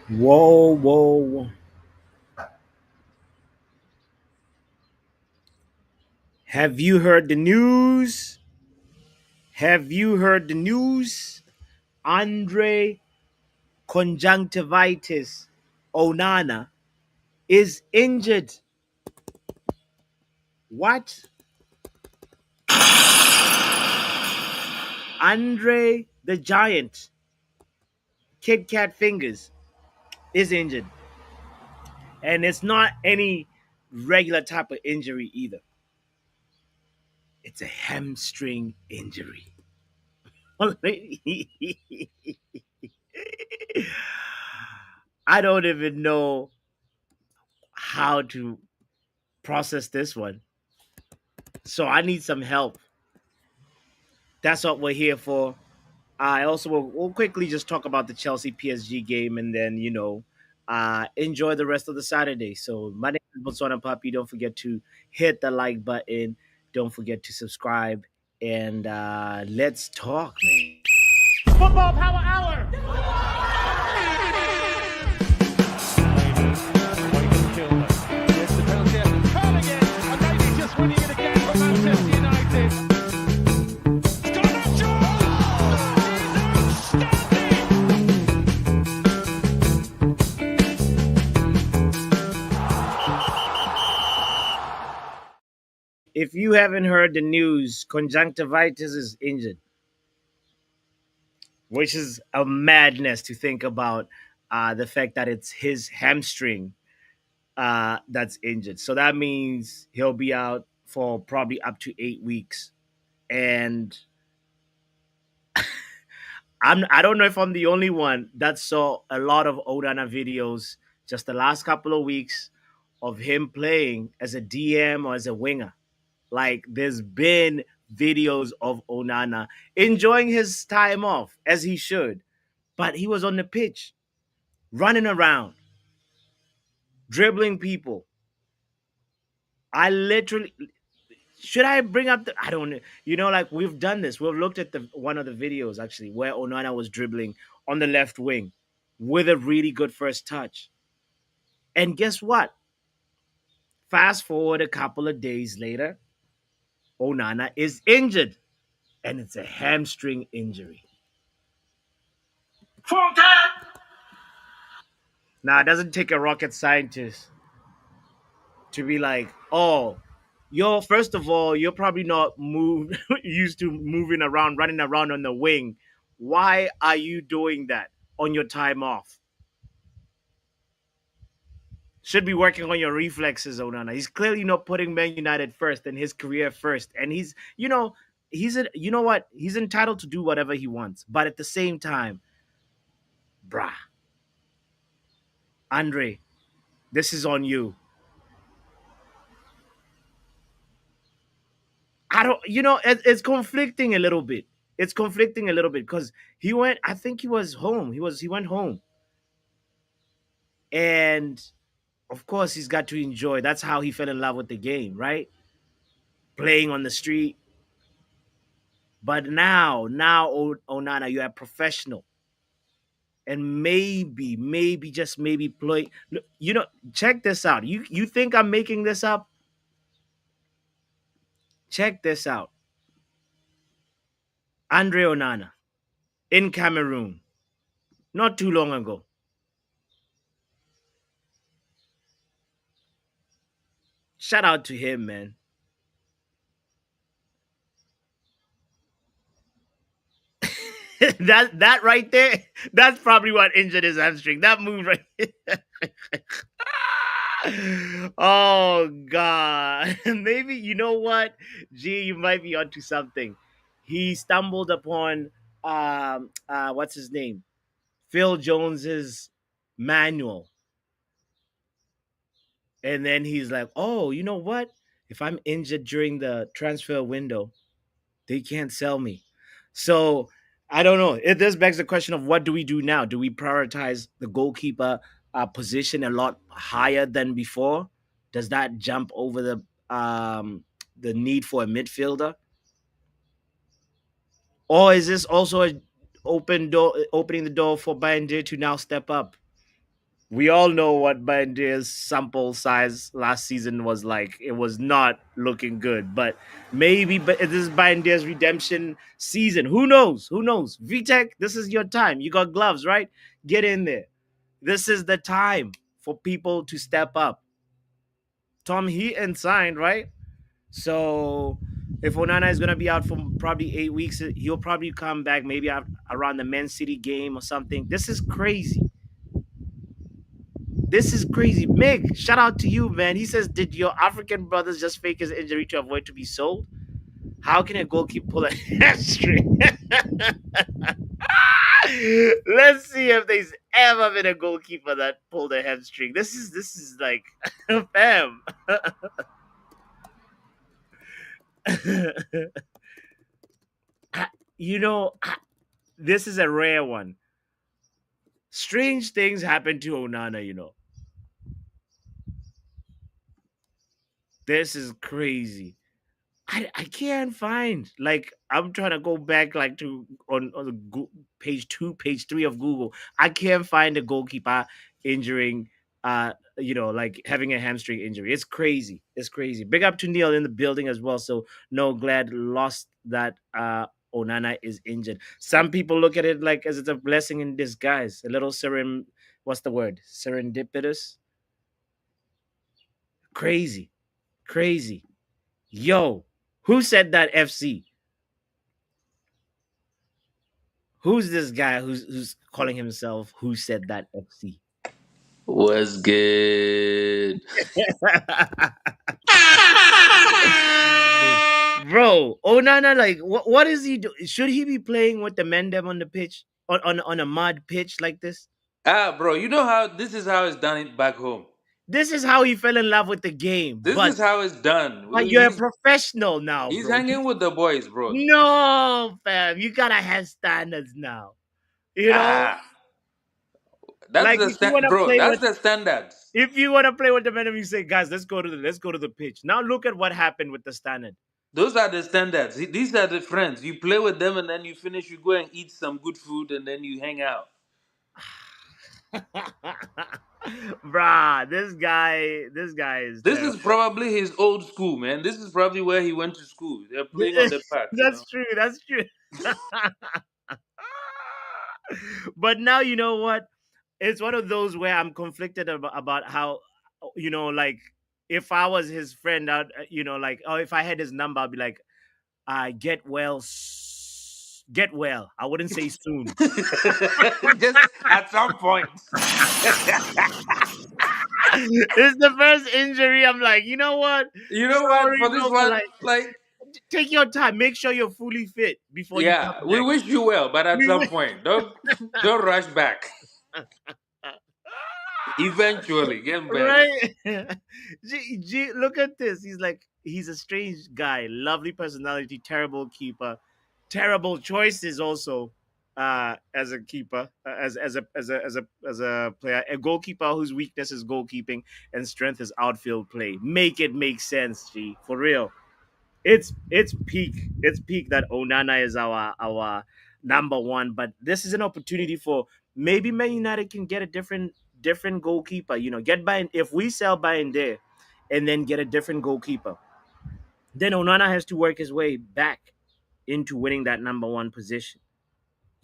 Whoa, whoa, whoa. Have you heard the news? Have you heard the news? Andre Conjunctivitis Onana is injured. What? Andre the Giant, Kit Kat Fingers, is injured. And it's not any regular type of injury either. It's a hamstring injury. I don't even know how to process this one. So I need some help. That's what we're here for. I also we'll quickly just talk about the Chelsea PSG game and then enjoy the rest of the Saturday. So my name is Botswana Papi. Don't forget to hit the like button. Don't forget to subscribe and let's talk, man. Football Power Hour. If you haven't heard the news, conjunctivitis is injured, which is a madness to think about the fact that it's his hamstring that's injured. So that means he'll be out for probably up to 8 weeks. And I don't know if I'm the only one that saw a lot of Onana videos just the last couple of weeks of him playing as a DM or as a winger. Like there's been videos of Onana enjoying his time off as he should, but he was on the pitch, running around, dribbling people. I literally should I bring up the I don't know. Like we've done this. We've looked at the one of the videos actually where Onana was dribbling on the left wing with a really good first touch. And guess what? Fast forward a couple of days later, Onana is injured. And it's a hamstring injury. Now it doesn't take a rocket scientist to be like, oh, you're first of all, you're probably not used to moving around, running around on the wing. Why are you doing that on your time off? Should be working on your reflexes, Onana. He's clearly not putting Man United first and his career first. And he's entitled to do whatever he wants. But at the same time, brah, Andre, this is on you. I don't, it's conflicting a little bit. It's conflicting a little bit because he went. I think he was home. He went home, and of course he's got to enjoy. That's how he fell in love with the game, right? Playing on the street. But now, Onana, you're a professional, and maybe just maybe play. Check this out. You think I'm making this up? Check this out. Andre Onana in Cameroon, not too long ago. Shout out to him, man. that right there, that's probably what injured his hamstring. That move right Oh God. Maybe you know what? Gee, you might be onto something. He stumbled upon what's his name? Phil Jones's manual. And then he's like, oh, you know what? If I'm injured during the transfer window, they can't sell me. So I don't know. It this begs the question of what do we do now? Do we prioritize the goalkeeper position a lot higher than before? Does that jump over the need for a midfielder, or is this also a opening the door for Bayern to now step up? We all know what Bandia's sample size last season was like. It was not looking good, but maybe but this is Bandia's redemption season. Who knows? Who knows? VTech, this is your time. You got gloves, right? Get in there. This is the time for people to step up. Tom Heaton signed, right? So if Onana is going to be out for probably 8 weeks, he'll probably come back maybe around the Man City game or something. This is crazy. This is crazy. Mig, shout out to you, man. He says, did your African brothers just fake his injury to avoid to be sold? How can a goalkeeper pull a hamstring? Let's see if there's ever been a goalkeeper that pulled a hamstring. This is like fam. you know, this is a rare one. Strange things happen to Onana, This is crazy. I can't find like I'm trying to go back like to on the page 2, page 3 of Google. I can't find a goalkeeper injuring like having a hamstring injury. It's crazy. It's crazy. Big up to Neil in the building as well. So no, glad lost that Onana is injured. Some people look at it like as it's a blessing in disguise. A little what's the word? Serendipitous. Crazy. Crazy. Yo, who said that FC? Who's this guy who's calling himself who said that FC? Was good. Bro, Onana, like what is he do? Should he be playing with the men them on the pitch? On a mud pitch like this? Bro, you know how this is how it's done it back home. This is how he fell in love with the game. This But is how it's done. you're a professional now, He's bro. hanging with the boys, bro. No, fam. You gotta have standards now. You know? Ah, that's Like the if you wanna bro. play That's with the standards. if you want to play with the men, you say, guys, let's go to the pitch. Now look at what happened with the standard. Those are the standards. These are the friends. You play with them, and then you finish. You go and eat some good food, and then you hang out. Bruh, this guy is This is terrible. probably his old school, man. This is probably where he went to school. They're playing on the park, you know. That's true. That's true. But now you know what? It's one of those where I'm conflicted about how, like if I was his friend, like, oh, if I had his number, I'd be like, get well, get well. I wouldn't say soon. Just at some point. It's the first injury. I'm like, you know what? You know what? Sorry, For this bro, but one, like, like, take your time. Make sure you're fully fit before you come yeah, we back. wish you well, but at some point, don't rush back. Eventually, get better. Right? Look at this. He's a strange guy. Lovely personality. Terrible keeper. Terrible choices also. As a keeper, as a player, a goalkeeper whose weakness is goalkeeping and strength is outfield play. Make it make sense, G, for real. It's peak. It's peak that Onana is our number one. But this is an opportunity for maybe Man United can get a different goalkeeper. Get by if we sell by in there, and then get a different goalkeeper. Then Onana has to work his way back into winning that number one position.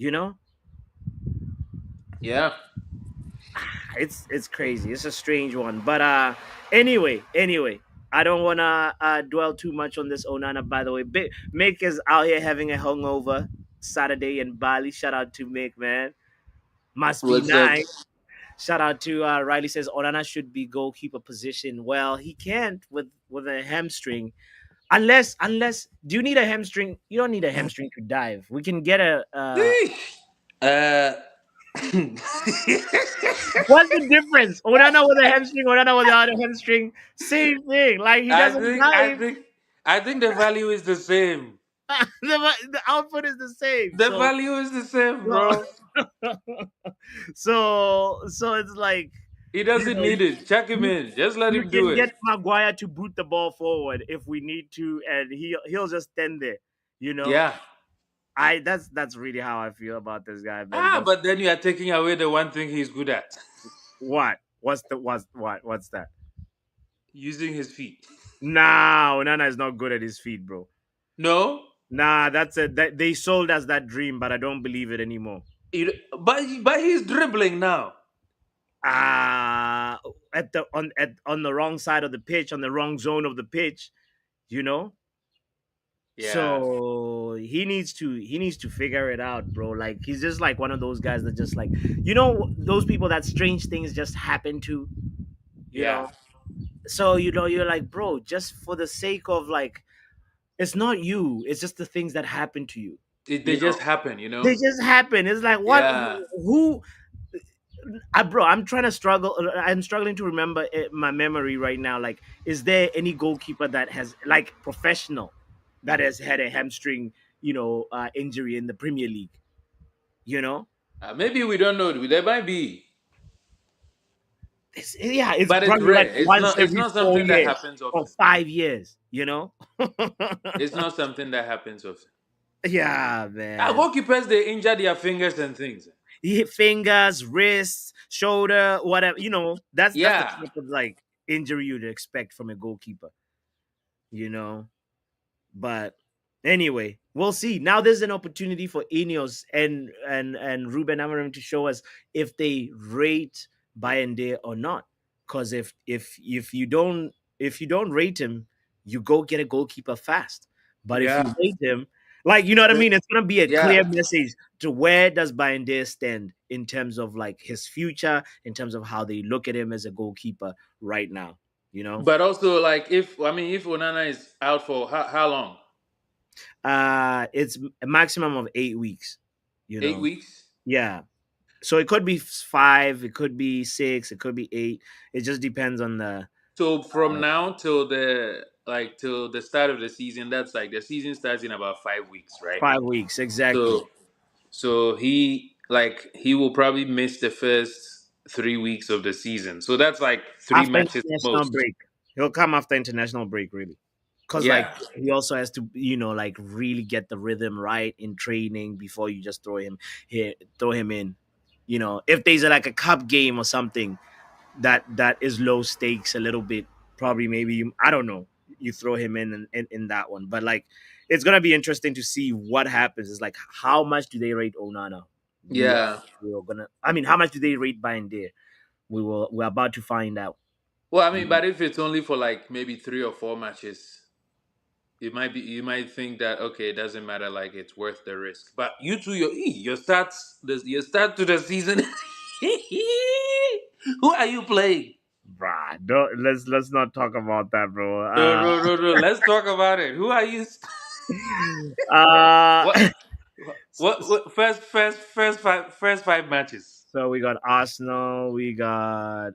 You know, Yeah. it's crazy. It's a strange one. But anyway, I don't wanna dwell too much on this Onana. By the way, Mick is out here having a hungover Saturday in Bali. Shout out to Mick, man. Must be What's up? nice. Shout out to Riley says Onana should be goalkeeper position. Well, he can't with a hamstring. Unless do you need a hamstring? You don't need a hamstring to dive. We can get a Sheesh. Uh, what's the difference? Onana with a hamstring, Onana without a hamstring, same thing. Like he I doesn't think, I dive. think, I think the value is the same. The output is the same. The value is the same, So bro. so it's like He you doesn't know need it. Chuck him you, in. Just let you him do can it. get Maguire to boot the ball forward if we need to, and he'll just stand there. You know, Yeah. that's really how I feel about this guy, man. But But then you are taking away the one thing he's good at. What? What's that? Using his feet. Nah, Onana is not good at his feet, bro. No, Nah, that's it. That they sold us that dream, but I don't believe it anymore. but he's dribbling now. Ah, on the wrong side of the pitch, on the wrong zone of the pitch, you know. Yeah, So he needs to figure it out, bro. Like he's just like one of those guys that just like those people that strange things just happen to, you yeah. know. So you're like, bro, just for the sake of like, it's not you, it's just the things that happen to you. They You know, just happen, you they know. just happen. It's like what Yeah. who bro, I'm struggling to remember my memory right now. Like, is there any goalkeeper that has like professional that has had a hamstring, injury in the Premier League? You know, Maybe we don't know. There might be, it's but it's probably like rare. once It's every not 4 something that years happens or often. 5 years. It's not something that happens often. Yeah, Ah, man. goalkeepers they injure their fingers and things. He hit fingers, wrists, shoulder, whatever. That's the Yeah, type of like injury you'd expect from a goalkeeper. You know. But anyway, we'll see. Now there's an opportunity for Ineos and Ruben Amorim to show us if they rate Bayende or not. Because if you don't rate him, you go get a goalkeeper fast. But if you yeah, rate him, like you know what I The- mean, it's gonna be a clear yeah. message to where does Bayende stand in terms of like his future, in terms of how they look at him as a goalkeeper right now. You know, But also, like, if Onana is out for how long? it's a maximum of 8 weeks. You 8 weeks. yeah. So it could be five, it could be six, it could be eight. It just depends on the So from now till the start of the season, that's like the season starts in about 5 weeks, right? 5 weeks exactly. So he will probably miss the first 3 weeks of the season. So that's like three After matches international most. break, he'll come after international break, really, because like Yeah. he also has to, like really get the rhythm right in training before you just throw him in. If there's like a cup game or something, that is low stakes a little bit. Probably maybe I don't know. You throw him in that one, but like it's gonna be interesting to see what happens. It's like how much do they rate Onana? Yeah. How much do they rate Bayern? We're about to find out. Well, I mean, but if it's only for like maybe 3 or 4 matches, you might think that okay, it doesn't matter, like it's worth the risk. But you two, your start to the season. Who are you playing? Bruh, don't, let's not talk about that, bro. No, no, no, no. Let's talk about it. Who are you? Uh, What? What? First five matches. so we got Arsenal, we got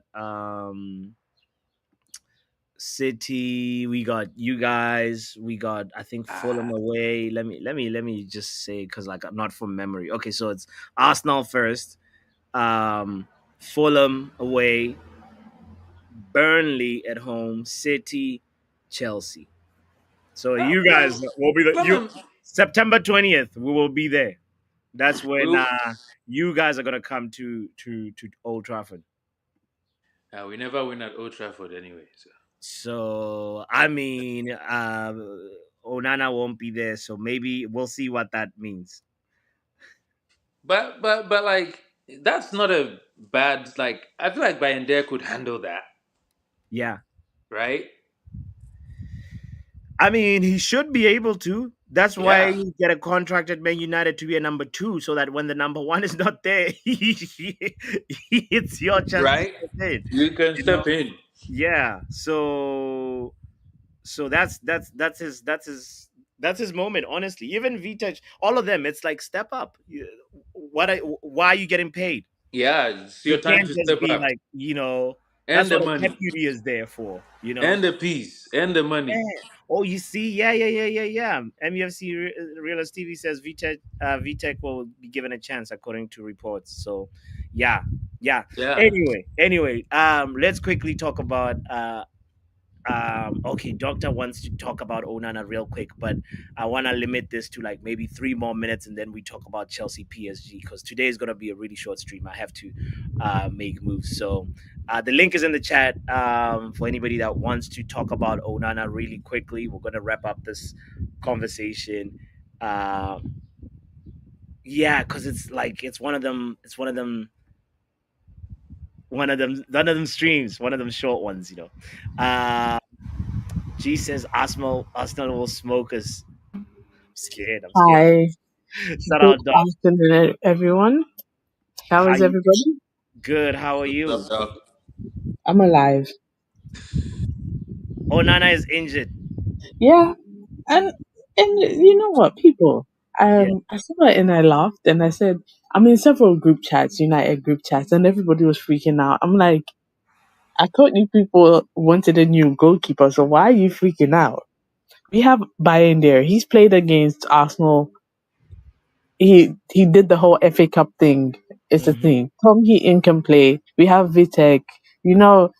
City, we got you guys, we got I think Fulham Ah, away. Let me just say because like I'm not from memory. Okay, so it's Arsenal first, Fulham away, Burnley at home, City, Chelsea. So ah, you guys Fulham, will be Fulham. September 20th. We will be there. That's when We, you guys are gonna come to Old Trafford. we never win at Old Trafford anyway. So. So I mean, Onana won't be there, so maybe we'll see what that means. But like that's not a bad like. I feel like Bayern could handle that, Yeah, right? I mean he should be able to. That's why Yeah, he get a contract at Man United to be a number two, so that when the number one is not there, it's your chance to right. step in. You can You know? step in. Yeah. So that's his moment. Honestly, even Vitek, all of them, it's like step up. Why are you getting paid? Yeah, it's You your time can't to just step be up like, and that's the what a money deputy is there for. and the peace and the money. Yeah. Oh, you see, yeah. MUFC Realist TV says Vitek will be given a chance according to reports. So, yeah, yeah. Yeah. Anyway, let's quickly talk about Okay, Doctor wants to talk about Onana real quick, but I want to limit this to like maybe 3 more minutes, and then we talk about Chelsea PSG because today is gonna be a really short stream. I have to make moves, so the link is in the chat for anybody that wants to talk about Onana really quickly. We're gonna wrap up this conversation. Yeah, because it's like it's one of them. It's one of them streams, one of them short ones. Uh, G says Arsenal will smoke us. I'm scared. I'm scared. Hi, Shout good out, Doc. afternoon, everyone. How How is you? everybody? Good. How are Up, you? dog. I'm alive. Onana is injured. Yeah, and you know what, people? Yeah. I saw it and I laughed and I said, I'm in several group chats, United group chats, and everybody was freaking out. I'm like, I thought you people wanted a new goalkeeper, so why are you freaking out? We have Bayern there. He's played against Arsenal. He did the whole FA Cup thing. It's a Hmm. thing. Tom Heaton can play. We have Vitek. You know,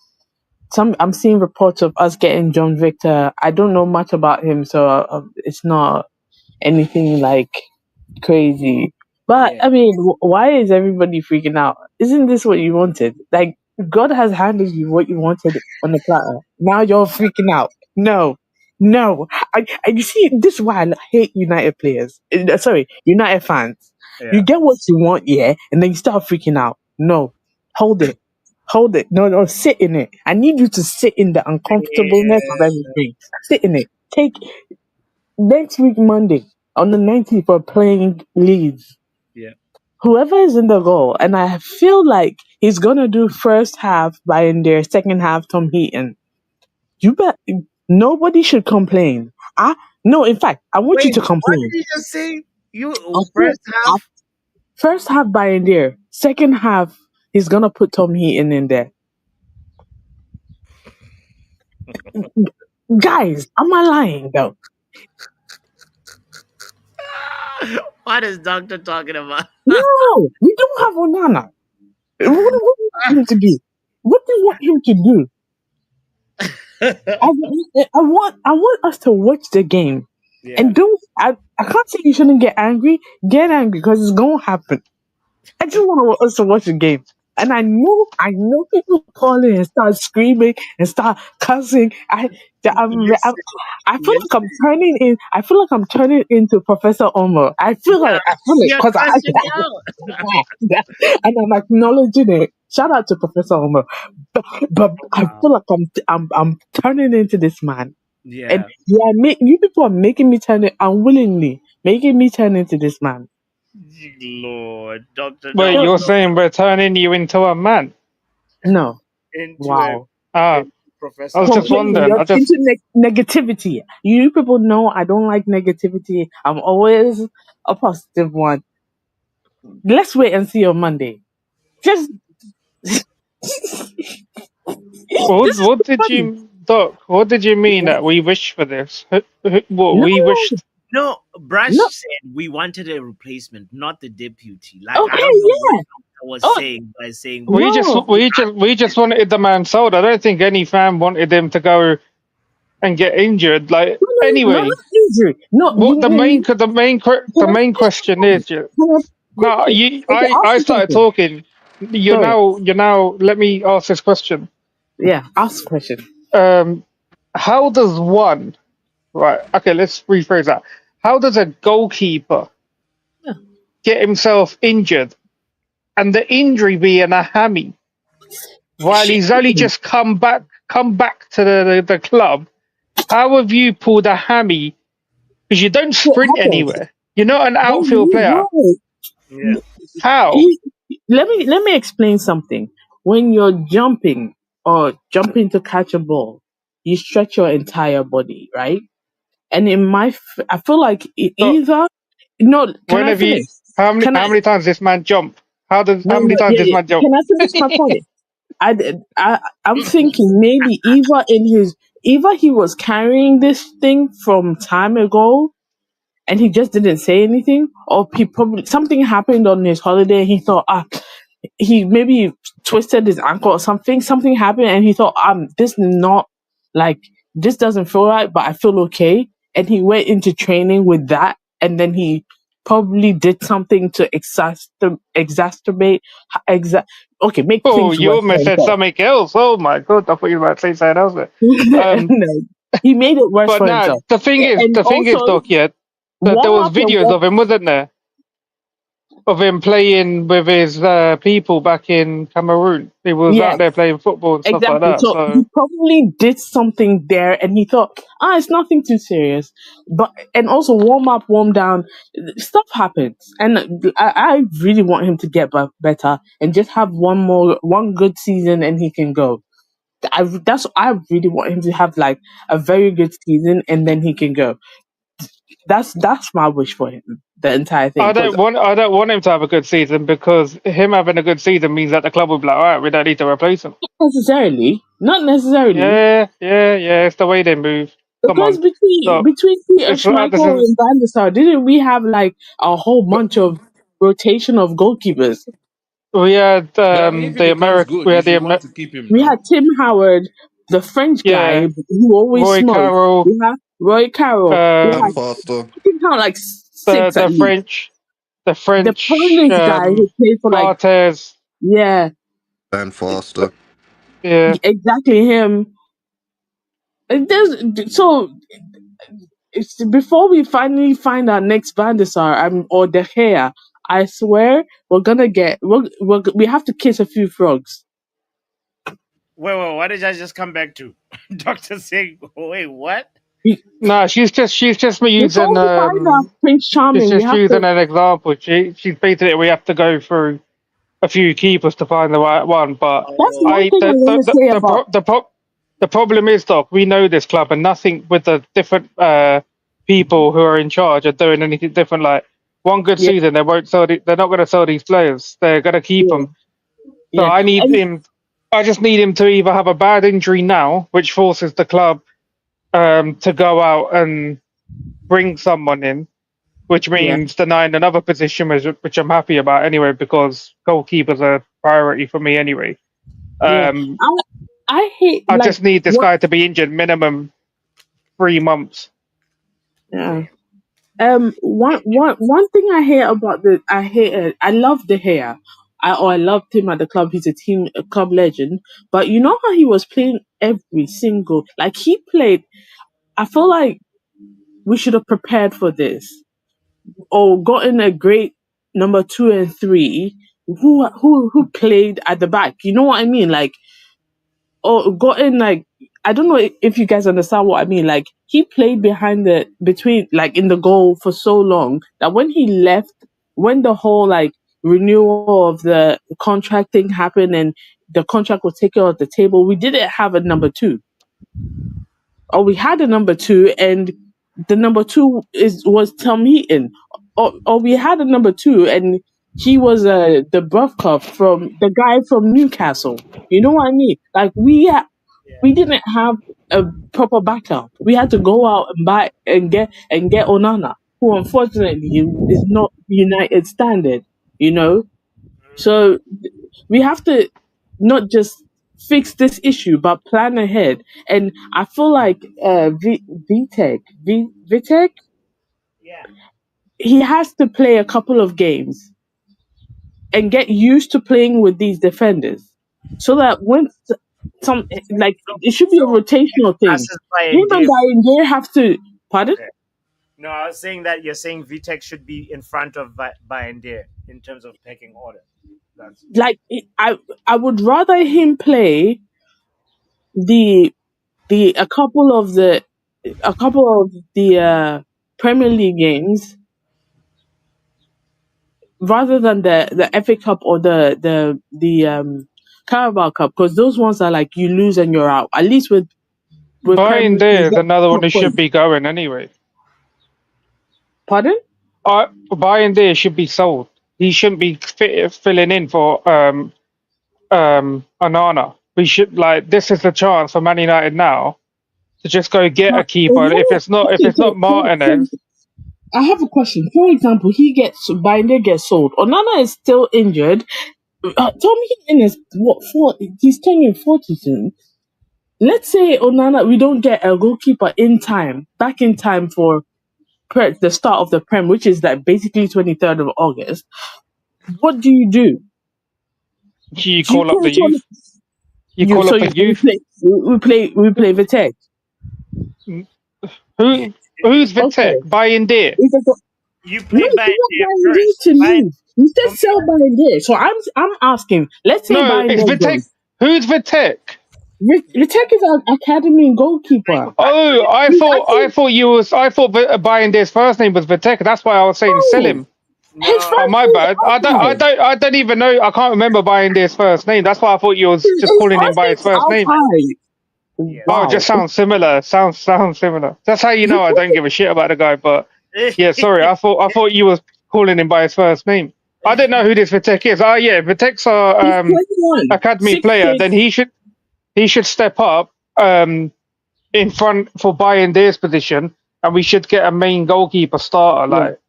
I'm seeing reports of us getting John Victor. I don't know much about him, so it's not anything like crazy. But Yeah. I mean, why is everybody freaking out? Isn't this what you wanted? Like, God has handed you what you wanted on the platter. Now you're freaking out. No, no. You see, this is why I hate United players. Sorry, United fans. You Yeah. get what you want, yeah, and then you start freaking out. No, hold it. Hold it. No, no, sit in it. I need you to sit in the uncomfortableness of Yeah. everything. Sit in it. Take next week, Monday, on the 19th, we're playing Leeds. Yeah. Whoever is in the goal, and I feel like he's gonna do first half by in there, second half Tom Heaton. You bet. Nobody should complain. No, in fact, I want you Wait, to what did complain. you just say? I You feel, first I, half? first half by in there, second half he's gonna put Tom Heaton in there. Guys, am I lying though? What is Doctor talking about? No, we don't have Onana. What do you want him to do? What do you want him to do? I want us to watch the game. Yeah. And don't I can't say you shouldn't get angry. Get angry because it's gonna happen. I just want us to watch the game. And I know people call in and start screaming and start cussing. I'm Listen, I feel like listen. I'm turning in. I feel like I'm turning into Professor Omo. Nah, I feel it you're because crashing out. and I'm acknowledging it. Shout out to Professor Omo. But I Wow. feel like I'm turning into this man. And Yeah. yeah, you people are making me turn it unwillingly, making me turn into this man. Lord, Doctor, Wait, No, you're no, saying we're turning you into a man? no, into a wow. Ah, into I Professor was just Omo. Completely. wondering. You're I just into negativity. You people know I don't like negativity. I'm always a positive one. Let's wait and see on Monday. Just this is what did funny. you, Doc? What did you mean Yeah. that we wished for this? What No, we wished? No, Brush no. said we wanted a replacement, not the deputy. Like I Okay, don't know what yeah. Doctor was Oh saying by saying we We just no, we just we just wanted the man sold. I don't think any fan wanted him to go and get injured. Like no, anyway, not injury. No, what the can I main finish question my point? is, yeah, Can I no, quickly? you Okay, ask I the started question. talking. Sorry. You're now. Let me ask this question. Yeah, ask the question. Um, how does one right? Okay, let's rephrase that. How does a goalkeeper Yeah. get himself injured and the injury being a hammy while Shit. he's only just come back to the club? How have you pulled a hammy? Because you don't What sprint happened? anywhere. You're not an Wait, outfield player. wait, yeah. wait. How? You- let me explain something. When you're jumping to catch a ball, you stretch your entire body, right? And I feel like So either no. Can when I have finish? you? How many Can I? times this man jump? No, How many no. times Yeah, this yeah. man jump? Can I finish my point? I'm thinking maybe either he was carrying this thing from time ago and he just didn't say anything, or he probably something happened on his holiday and he thought he maybe twisted his ankle or something. Something happened and he thought this is not like this doesn't feel right, but I feel okay. And he went into training with that, and then he probably did something to exacerbate, exa- okay, make Oh, things you worse for almost said himself. something else. Oh my god, I thought you were about to say something else there. And Um, he made it worse but for now himself. And the thing is, also, Doc, yeah, that there warm was up and videos walk. of him, wasn't there, of him playing with his people back in Cameroon. He was Yes, out there playing football and stuff like exactly. that. So he So probably did something there, and he thought, it's nothing too serious. But and also warm up, warm down, stuff happens, and I really want him to get better and just have one good season, and he can go. I really want him to have like a very good season, and then he can go. That's my wish for him. The entire thing, because I don't want him to have a good season because him having a good season means that the club will be like, all right, we don't need to replace him. not necessarily. Yeah, yeah, yeah. It's the way they move. Come Because on, look, between Peter it's this Schmeichel is and Van der Sar, didn't we have like a whole But bunch of rotation of goalkeepers? we had but I mean, if he becomes good, you should want to keep him, We no? had Tim Howard, the French guy yeah, who always Roy smoked. Carroll, We had Roy Carroll. We Dan had, um, Foster. I can count like the six at least. The The French, Polish guy who played for like, Barthez, yeah, Dan Foster. yeah. exactly him. So before we finally find our next Van der Sar or De Gea, I swear we have to kiss a few frogs. Wait, what did I just come back to? Doctor saying, wait, what? Be- No, she's just using Before we find our Prince she's Charming, we just have using to. an example. She's basically we have to go through a few keepers to find the right one. But That's Oh, one I thing I want to say about. the problem is, Doc, we know this club, and nothing with the different people who are in charge are doing anything different. Like one good Yeah, season, they won't sell. They're not going to sell these players. They're going to keep yeah, them. So yeah, I need and him. I just need him to either have a bad injury now, which forces the club to go out and bring someone in, which yeah, means denying another position, which I'm happy about anyway, because goalkeepers are a priority for me anyway. yeah. Um, I I hate I like just need this what. guy to be injured minimum 3 months. Yeah. One thing I hate about I love the hair. I loved him at the club. He's a club legend. But you know how he was playing every single like he played. I feel like we should have prepared for this or gotten a great number 2 and 3 who played at the back. You know what I mean? Like or gotten like I don't know if you guys understand what I mean. Like he played behind the between like in the goal for so long that when he left, when the whole like renewal of the contract thing happened and the contract was taken off the table, we didn't have a number 2, or we had a number 2, and the number 2 was Tom Heaton, or we had a number 2, and he was the buff cup from the guy from Newcastle. You know what I mean? Like we didn't have a proper backup. We had to go out and buy and get Onana, who unfortunately is not United standard. You know, so we have to not just fix this issue, but plan ahead. And I feel like Vitek, yeah. he has to play a couple of games and get used to playing with these defenders, so that once some like it should be a So rotational thing. passes by Him and and Dave. Bayern have to. Pardon? Okay. No, I was saying that you're saying Vitek should be in front of Bayern in terms of pecking order. That's Like I would rather him play the a couple of the Premier League games rather than the FA Cup or the Carabao Cup, because those ones are like you lose and you're out. At least with Premier Brian League you Deere is get another one top who should points. be going anyway. Pardon? Brian Deere should be sold. He shouldn't be filling in for Onana. We should like this is the chance for Man United now to just go get a keeper. If Okay, it's not Martinez, I have a question. For example, Binder gets sold. Onana is still injured. Tom Heaton is what 40? He's turning 40 soon. let's say Onana, we don't get a goalkeeper in time, back in time for the start of the Prem, which is like basically 23rd of August. What do you do? You Do you call up the cancel? youth. You You call so up you the youth. we play Vitek. Who who's Okay. Vitek? Bayern Deer. It's like, You no, play you by want there Bayern first. to By leave. You for said me, sell Bayern. So I'm asking. Let's say No, Bayern it's Vitek. goes. Who's Vitek? Vitek is an academy goalkeeper. Oh, He's actually I thought Bayern Deer's first name was Vitek. That's why I was saying sell no. him. His no. Oh, first my name's bad. Alpine. I don't even know. I can't remember Bayern Deer's first name. That's why I thought you was just His calling him first by his name's first name. Alpine. Yes. Oh, it Wow. just sounds similar. Sounds similar. That's how you know I don't give a shit about the guy. But yeah, sorry. I thought you was calling him by his first name. I didn't know who this Vitek is. Oh yeah, Vitek's He's our 21. academy player. 6'6". Then he should step up in front for Bayern Deer's position, and we should get a main goalkeeper starter. Yeah. Like,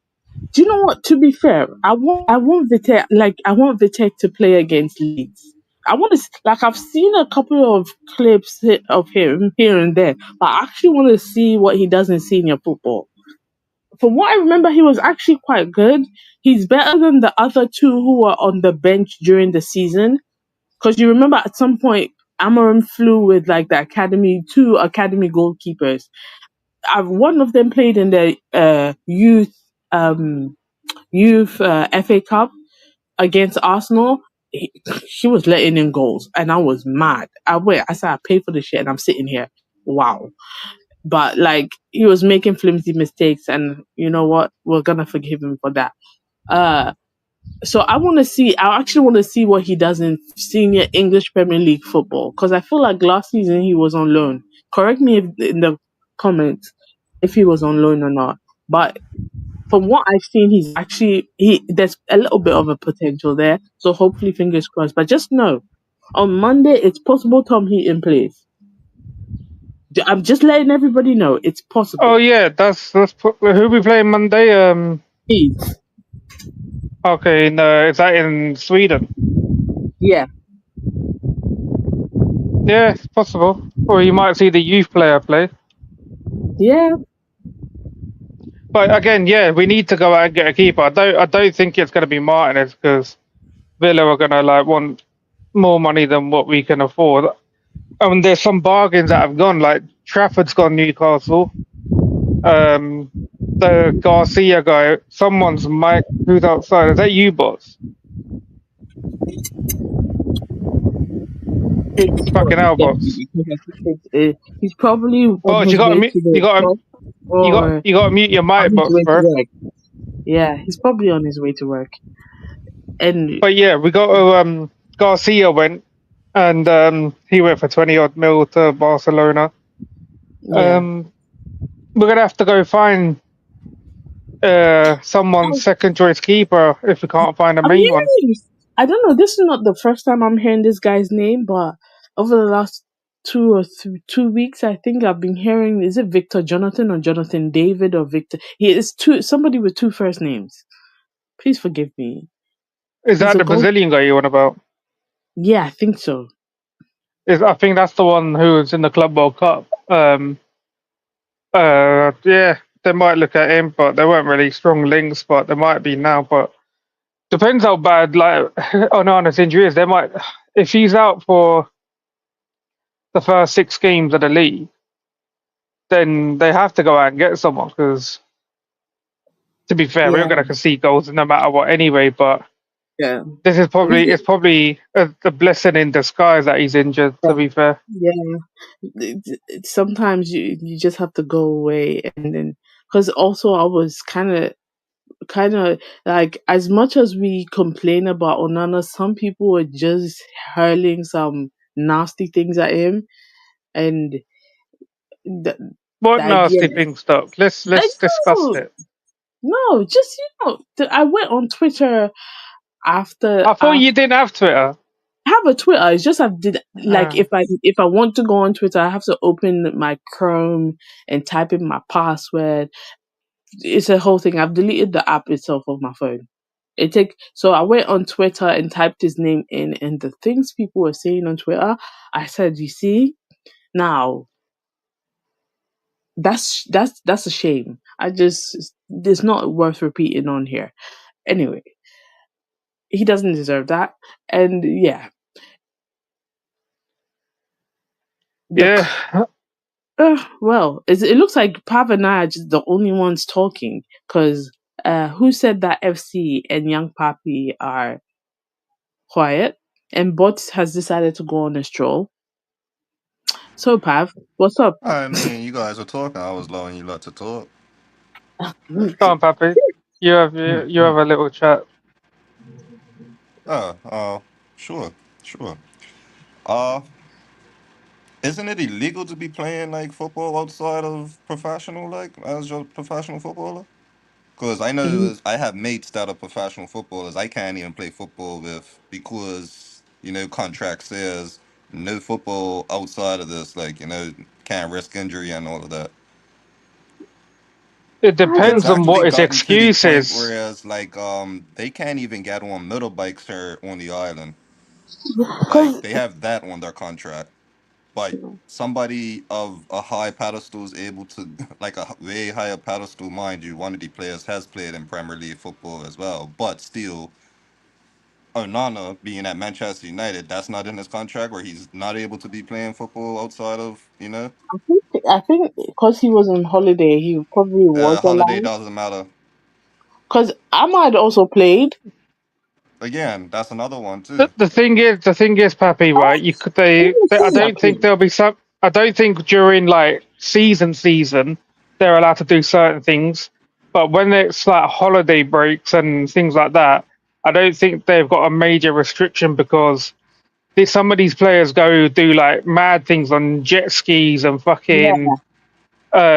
Do you know what? To be fair, I want Vitek to play against Leeds. I want to like I've seen a couple of clips of him here and there, but I actually want to see what he does in senior football. From what I remember, he was actually quite good. He's better than the other two who were on the bench during the season. Because you remember at some point, Amarim flew with like the two academy goalkeepers. One of them played in the um, youth FA Cup against Arsenal. She was letting in goals, and I was mad. I said I paid for the shit, and I'm sitting here. Wow. But like he was making flimsy mistakes, and you know what? We're gonna forgive him for that. Uh, so I actually want to see what he does in senior English Premier League football because I feel like last season he was on loan. Correct me if, in the comments if he was on loan or not. But from what I've seen, there's a little bit of a potential there. So hopefully, fingers crossed. But just know, on Monday it's possible Tom Heaton plays. I'm just letting everybody know it's oh possible. yeah, who we playing Monday. Please, Okay, no, is that in Sweden? yeah, Yeah, it's possible. Or you might see the youth player play. yeah. But again, yeah, we need to go out and get a keeper. I don't think it's going to be Martinez because Villa are going to like want more money than what we can afford. And there's some bargains that have gone. Like Trafford's gone Newcastle. Um, the Garcia guy, someone's Mike. Who's outside? Is that you, boss? It's Fucking hell, boss. definitely because I think he's probably on Boss, you his got to way mute. to the club or You got to mute your on mic, his boss, way to bro. work. Yeah, he's probably on his way to work. And But yeah, we got to Garcia went, and he went for 20 odd mil to Barcelona. yeah, Um, we're gonna have to go find someone's second choice keeper if we can't find a I'm main one. hearing. I don't know. This is not the first time I'm hearing this guy's name, but over the last 2 weeks, I think I've been hearing. Is it Victor Jonathan or Jonathan David or Victor? He is somebody with two first names. Please forgive me. Is He's that a the goal. Brazilian guy you want about? Yeah, I think so. I think that's the one who was in the Club World Cup. Yeah, they might look at him, but there weren't really strong links. But there might be now. But depends how bad like Onana's injury is. They might, if he's out for the first 6 games of the league, then they have to go out and get someone because, to be fair, we're Yeah, going to concede goals no matter what anyway. But yeah. this is We probably get, it's probably a blessing in disguise that he's injured. To be fair, yeah. Sometimes you just have to go away and then because also I was kind of like as much as we complain about Onana, some people were just hurling some nasty things at him and the, the what idea nasty thing stuff. like Let's discuss no it. no just I went on Twitter after I thought you didn't have Twitter. I have a Twitter. It's just I did like Uh, if I want to go on Twitter, I have to open my Chrome and type in my password. It's a whole thing. I've deleted the app itself of my phone. So I went on Twitter and typed his name in, and the things people were saying on Twitter, I said, you see, Now, that's a shame. It's not worth repeating on here. Anyway, he doesn't deserve that. And yeah, the Yeah, well, it looks like Pav and I are just the only ones talking because who said that FC and Young Papi are quiet and Bot has decided to go on a stroll. So Pav, what's up? I mean, you guys were talking. I was allowing you lot to talk. go on, Pappy. You have a little chat. Uh, uh, sure, sure. Uh, isn't it illegal to be playing like football outside of professional, like as your professional footballer? Because I know I have mates that are professional footballers. I can't even play football with because contract says no football outside of this. Like can't risk injury and all of that. It It's depends on actually what his gotten to the excuse point is. whereas like they can't even get on motorbikes here on the island. Like Because they have that on their contract, but somebody of a high pedestal is able to like a way higher pedestal, mind you. One of the players has played in Premier League football as well, but still, Onana being at Manchester United, that's not in his contract where he's not able to be playing football outside of. I think because he was on holiday, he probably was Holiday allowed. doesn't matter. Because Ahmad also played. Again, that's another one The, too. the thing is, the thing is, Pappy, right? You could I don't think Exactly. there'll be some. I don't think during like season they're allowed to do certain things, but when it's like holiday breaks and things like that, I don't think they've got a major restriction because some of these players go do like mad things on jet skis and Yeah, fucking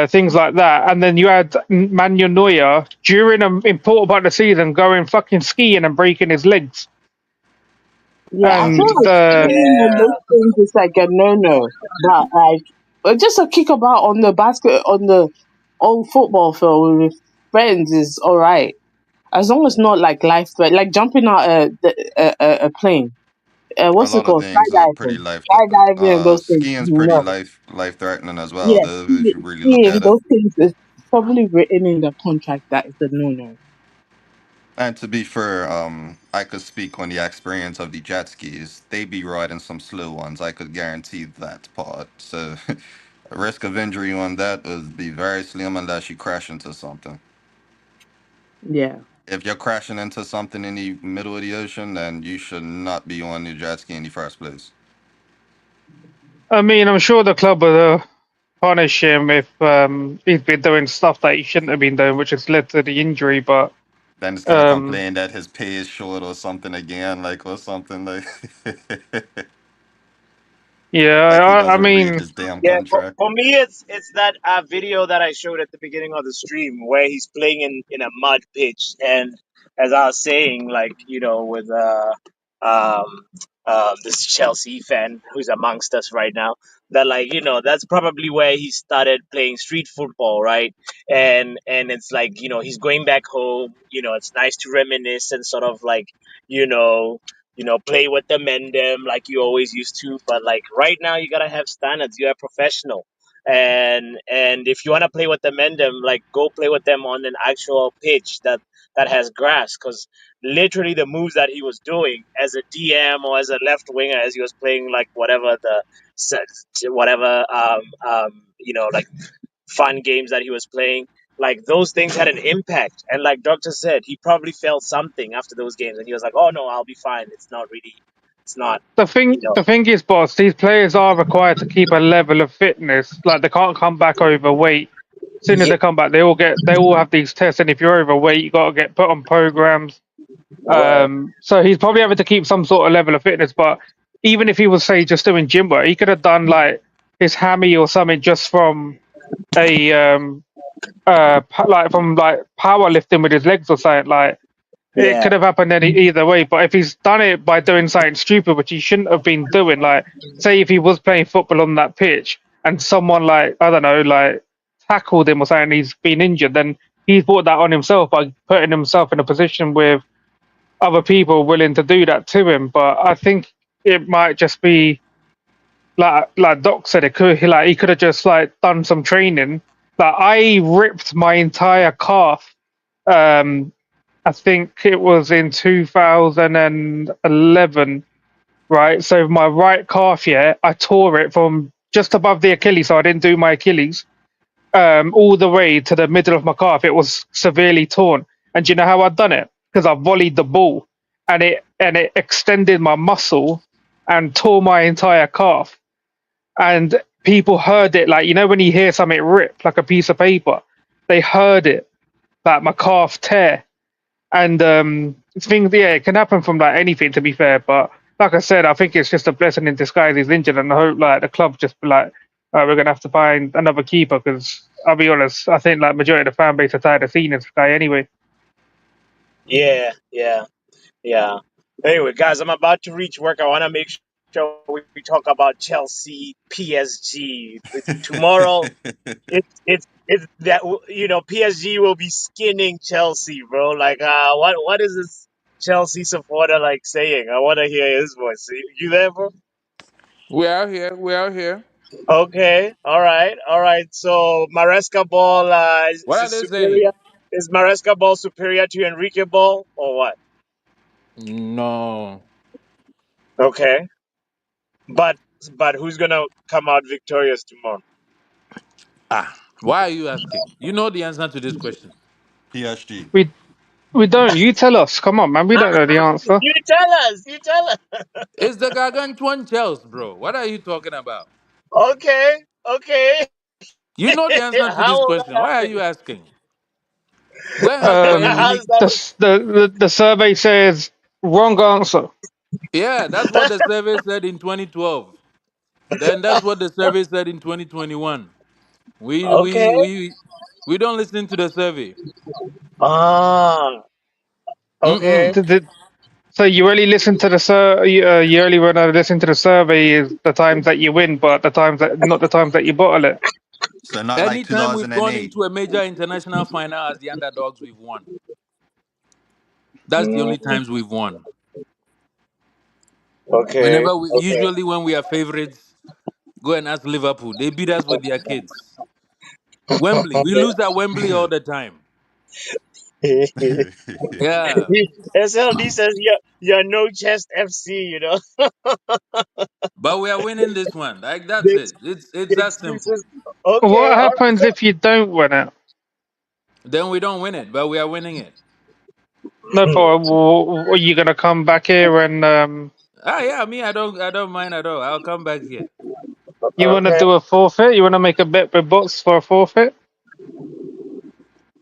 things like that, and then you had Manuel Neuer during an important part of the season going fucking skiing and breaking his legs, yeah. I and feel like the skiing and Yeah. those things is like a no-no. But like, just a kick about on the basket on the old football field with friends is all right, as long as not like life threat, like jumping out a plane. A What's it lot of called? things are pretty Skydiving. life. Skydiving and those things. Skiing's pretty No. life threatening as well, Yes, though. If you really look skiing, at it. those things is probably written in the contract that is a no-no. And to be fair, I could speak on the experience of the jet skis. They be riding some slow ones. I could guarantee that part. So, risk of injury on that would be very slim unless you crash into something. Yeah. If you're crashing into something in the middle of the ocean, then you should not be on the jet ski in the first place. I mean, I'm sure the club will punish him if he's been doing stuff that he shouldn't have been doing, which has led to the injury. But Then it's gonna um, complain that his pay is short or something again, like or something like yeah, like he I doesn't read mean, his damn Yeah, contract. for me, it's that video that I showed at the beginning of the stream where he's playing in a mud pitch, and as I was saying, like with um this Chelsea fan who's amongst us right now, that like that's probably where he started playing street football, right? And it's like he's going back home. It's nice to reminisce and sort of like you know play with them and them like you always used to. But like right now, you gotta have standards. You're a professional, and if you wanna play with them and them, like go play with them on an actual pitch that has grass. Because literally, the moves that he was doing as a DM or as a left winger, as he was playing like whatever whatever like fun games that he was playing, like those things had an impact. And like doctor said, he probably felt something after those games, and he was like, "Oh no, I'll be fine. It's not, the you thing know." the thing is, boss, these players are required to keep a level of fitness. Like they can't come back overweight. As soon as Yeah, they come back, they all have these tests, and if you're overweight, you got to get put on programs. word. So he's probably having to keep some sort of level of fitness. But even if he was say just doing gym work, he could have done like his hammy or something just from a like from like powerlifting with his legs or something. Like it Yeah, could have happened either way. But if he's done it by doing something stupid, which he shouldn't have been doing, like say if he was playing football on that pitch and someone like I don't know like tackled him or something, he's been injured, then he's brought that on himself by putting himself in a position with other people willing to do that to him. But I think it might just be like Doc said, he could have just like done some training. Like I ripped my entire calf. Um, I think it was in 2011, right? So my right calf, yeah, I tore it from just above the Achilles, so I didn't do my Achilles, all the way to the middle of my calf. It was severely torn. And do you know how I'd done it? Because I volleyed the ball, and it extended my muscle and tore my entire calf. And people heard it, like, you know when you hear something rip like a piece of paper, they heard it, like my calf tear. And things, yeah, it can happen from like anything, to be fair. But like I said, I think it's just a blessing in disguise he's injured, and I hope like the club just be like, we're gonna have to find another keeper, because I'll be honest, I think like majority of the fan base are tired of seeing this guy anyway. Yeah, yeah, yeah. Anyway, guys, I'm about to reach work. I want to make sure we talk about Chelsea, PSG. Tomorrow, it's that PSG will be skinning Chelsea, bro. Like, what is this Chelsea supporter like saying? I want to hear his voice. You there, bro? We are here. We are here. Okay, all right. So Maresca ball What is are it they saying? superior? Is Maresca ball superior to Enrique ball or what? No. Okay, but who's gonna come out victorious tomorrow? Ah, why are you asking? You know the answer to this question. PSG. We don't. You tell us. Come on, man. We don't know the answer. You tell us. You tell us. It's the Gargantuan Chels, bro. What are you talking about? Okay, okay. You know the answer to How this will question. that Why are happen? you asking? Go and ask Bayern Munich. How's that? The survey says wrong answer. Yeah, that's what the survey said in 2012. Then that's what the survey said in 2021. We Okay. we we we don't listen to the survey. Ah, okay. Mm-mm. So you only listen to you only want to listen to the survey is the times that you win, but the times that not the times that you bottle it. So not like Anytime we've gone 2008. into a major international final as the underdogs, we've won. That's the Mm, only times we've won. okay, okay. Usually when we are favorites, go and ask Liverpool. They beat us with their kids. Wembley, we lose at Wembley all the time. Yeah, SLD says you're no chest FC. but we are winning this one. Like The, that's it. ex- It's the that simple. excuses. Okay, What all right. happens if you don't win it? Then we don't win it, but we are winning it. No, but are you gonna come back here and Ah, yeah, me, I don't mind at all. I'll come back here. you wanna Okay. do a forfeit? You wanna make a bet with bots for a forfeit?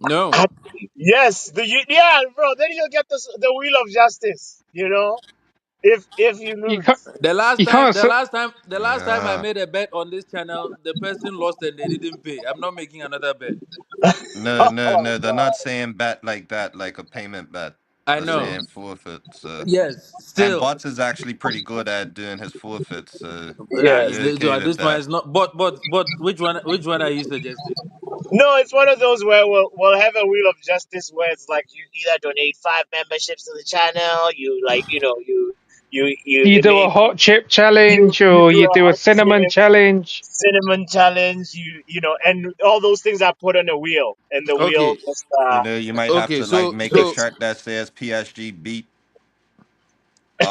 No, Ah, yes, yeah, bro. Then you'll get the wheel of justice. If you You can't. lose. the last You time, can't. the last time, the last time I Yeah. made a bet on this channel, the person lost and they didn't pay. I'm not making another bet. No, no, no. They're not saying bet like that, like a payment bet. I They're know. saying forfeit. So, Yes, and still. Bots is actually pretty good at doing his forfeits. So Nah, Yes. you're okay with this one that. is not. But which one are you suggesting? No, it's one of those where we'll have a wheel of justice where it's like you either donate 5 memberships to the channel, you like you You it do a may hot chip you challenge, you or do you a do a hot cinnamon chip challenge. cinnamon challenge, and all those things are put on a wheel, and the wheel Okay, just You know, you might have okay. to like So make a so it's shirt that says PSG beat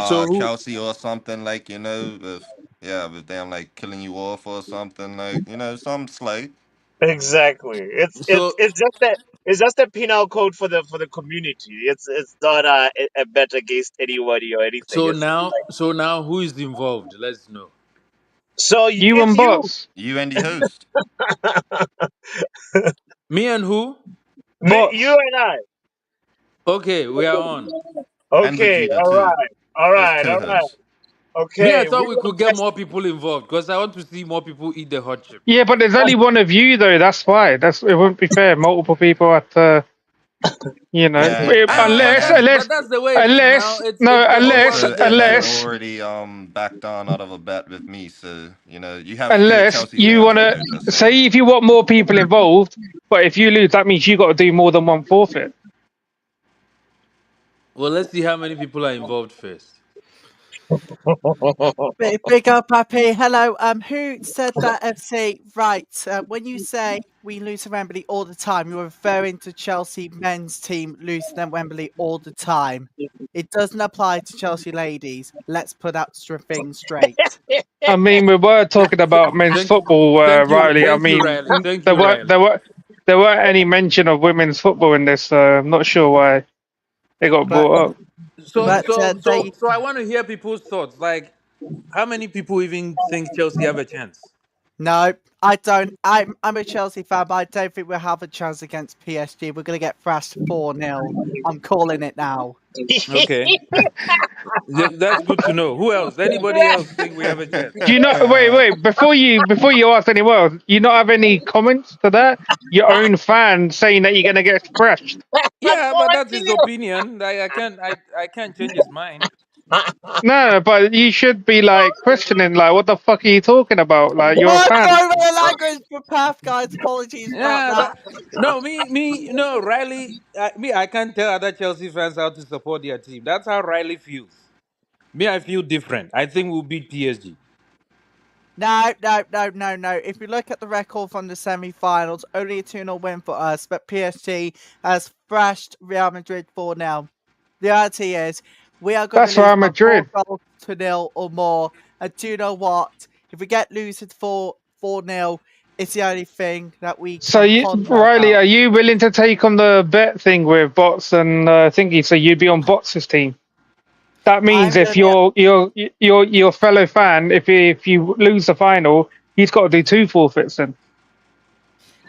so who? Chelsea or something, like, if yeah, if they're like killing you off or something, like, some slight. exactly So it's just a penal code for the community. It's not a bet against anybody or anything. so It's now so now who is involved? Let's know. so You it's and you. bots, You and the host. Me and who? You bots. and I. Okay, we are on. And Okay, Vegeta too, as all right. co-host. Me, I Okay, thought wheel we of could get more justice. people involved because I want to see more people eat the hot chip. Yeah, but there's only one of you though. That's why. It wouldn't be fair. Multiple people at Yeah, and unless and But that's the way it is now. It's the whole world also against Evan us. unless already backed down out of a bet with me, so you have fewer unless Chelsea you fans want out to there, just saying. say if you want more people involved, but if you lose, that means you got to do more than one forfeit. Well, let's see how many people are involved first. Big up, Happy. Hello. Who said that, FC? Right. When you say we lose at Wembley all the time, you're referring to Chelsea men's team losing at Wembley all the time. It doesn't apply to Chelsea ladies. Let's put that thing straight. I mean, we were talking about men's Thank, football, Riley. I thank you, mean, Riley. Thank there you, were Riley. there were there weren't any mention of women's football in this, so I'm not sure why it got But brought up. they So I want to hear people's thoughts. Like, how many people even think Chelsea have a chance? no, I don't. I'm a Chelsea fan, but I don't think we'll have a chance against PSG. We're gonna get thrashed 4-0. I'm calling it now. Okay, that's good to know. Who else? Anybody else think we have a chance? Do you not wait before you ask anyone else? You not have any comments to that? Your own fan saying that you're gonna get thrashed. Yeah, but that's his opinion. I can't change his mind. No, but you should be like questioning, like, what the fuck are you talking about? Like, you're a What? fan. Sorry about the language for Path, guys. Apologies about Yeah, that. that no no Riley. I can't tell other Chelsea fans how to support their team. That's how Riley feels. Me, I feel different. I think we'll beat PSG. No. If you look at the record from the semi-finals, only a 2-0 win for us, but PSG has thrashed Real Madrid 4-0. The reality is, we are going to That's lose Real by 4 Madrid. goals to nil or more. And do you know what? If we get losing 4-0, it's the only thing that we So can you, ponder Riley, about. are you willing to take on the bet thing with bots and thingy? So you'd be on bots' team. That means I'm going if to be. your fellow fan, if you lose the final, he's got to do two forfeits. Then,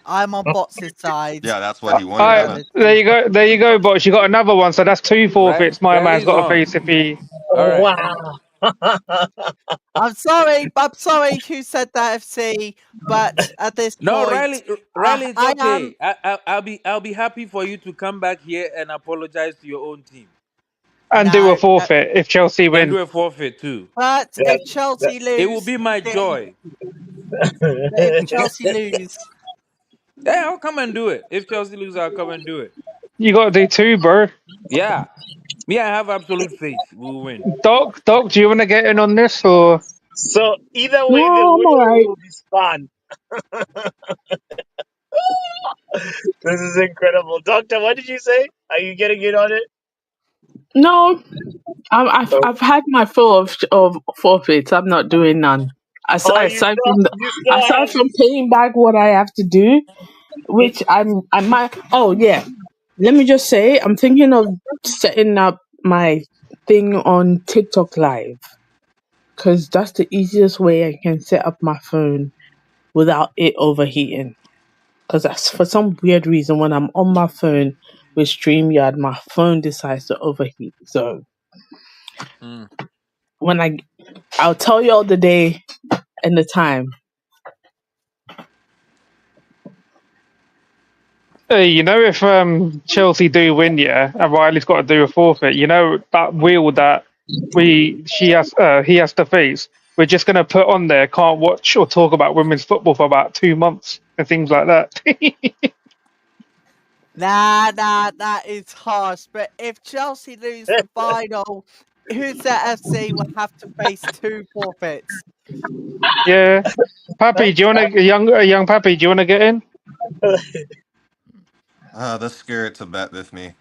I'm on Bots' side. Yeah, that's what all he The wanted, right, innit? reality. there you go, bots. You got another one, so that's two forfeits. My man's Riley's got to on. face if he. All right. Wow. I'm sorry. I'm sorry. Who said that, FC? But at this No, point, Riley, it's I am. okay. I'll be happy for you to come back here and apologize to your own team And do a No, no. forfeit if Chelsea and win. do a forfeit too. But if Chelsea It will lose, be my joy. if Chelsea lose, Yeah, I'll come and do it. If Chelsea lose, I'll come and do it. You got to do two, bro. Yeah, me, I have absolute faith we'll win. Doc, do you want to get in on this or? So either No, way, the I'm winner alright. will be spun. This is incredible. Doctor, what did you say? Are you getting in on it? No, I've Oh, I've had my full of forfeits. I'm not doing none. oh, you still Aside have. from paying back what I have to do, which I might. Oh yeah, let me just say I'm thinking of setting up my thing on TikTok Live because that's the easiest way I can set up my phone without it overheating. Because that's for some weird reason when I'm on my phone with StreamYard, my phone decides to overheat. So Mm. when I'll tell you all the day and the time. Hey, if Chelsea do win, yeah, and Riley's got to do a forfeit, that wheel that he has to face. We're just gonna put on there, can't watch or talk about women's football for about 2 months and things like that. that is harsh. But if Chelsea lose the final, who's that FC will have to face 2 forfeits. Yeah, Pappy, do you want to a young Pappy? Do you want to get in? They're scared to bet with me.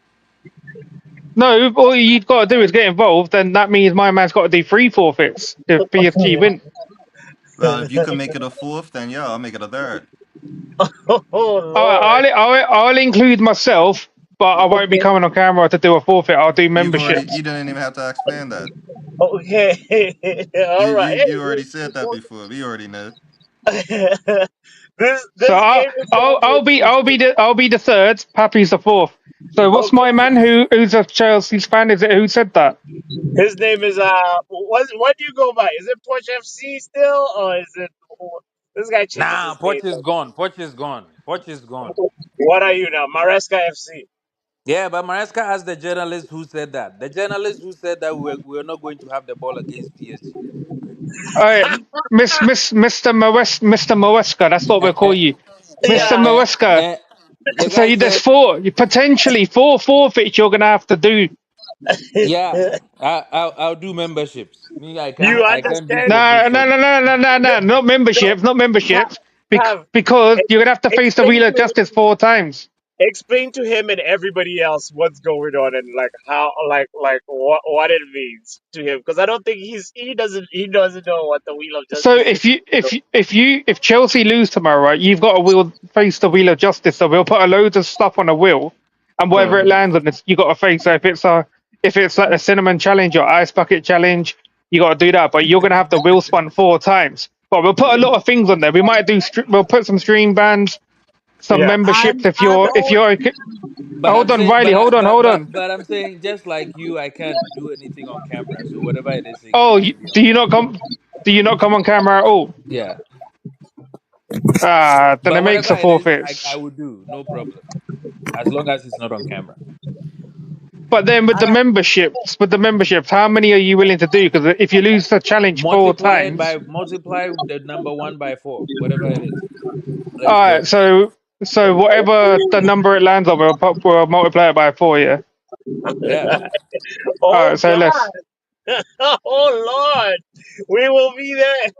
No, all you've got to do is get involved, and that means my man's got to do three forfeits if PSG win. Well, if you can make it a fourth, then yeah, I'll make it a third. Oh Lord. I'll include myself, but I won't be Okay. coming on camera to do a forfeit. I'll do You memberships. didn't even have to explain that. Okay. You All you right. you already said that before. We already know. Hey, this So this game is gonna be interesting. I'll be the third. Pappy's the fourth. So what's my Okay. man who's a Chelsea's fan? Is it who said that? His name is what do you go by? Is it Porsche FC still, or is it this guy changes Nah, his name? Poch is gone. Poch is gone. Poch is gone. What are you now, Maresca FC? Yeah, but Maresca asked the journalist who said that. The journalist who said that we're not going to have the ball against PSG. All right, Mr. Moeska. That's what we'll call you, Mr. Yeah. Moeska. The So guy there's said, potentially four forfeits you're gonna have to do. Yeah, I'll do memberships. Me, You I can't do understand? No, no, sponsorship. no, no, no, no, no, not No, memberships, not memberships. have Because you're gonna have to face the explain wheel to of him. justice 4 times. Explain to him and everybody else what's going on and like how like what it means to him because I don't think he doesn't know what the wheel of So justice is. So, if Chelsea lose tomorrow, right, you've got to wheel face the wheel of justice. So we'll put a load of stuff on a wheel, and whatever it mhm. lands on, this you got to face. So if it's like a cinnamon challenge or ice bucket challenge, you got to do that. But you're gonna have the wheel spun 4 times. But we'll put a lot of things on there. We might do we'll put some stream bands, some Yeah. memberships if all you're okay. But I'm Hold on, saying, Riley. Hold on. but I'm saying, just like you, I can't do anything on camera. So whatever it is, it Oh, has to be on do you not camera. come? Do you not come on camera at all? Yeah. Ah, then it But makes whatever a it is, I forfeit. will do, no problem, as long as it's not on camera. But then with the memberships, how many are you willing to do? Because if you lose the challenge four times, Multiply the number 1 by 4, whatever it is. all Let's right. go. So whatever the number it lands on, we'll multiply it by 4. Yeah. Yeah. All Oh right. So let's. God. Oh Lord. We will be there.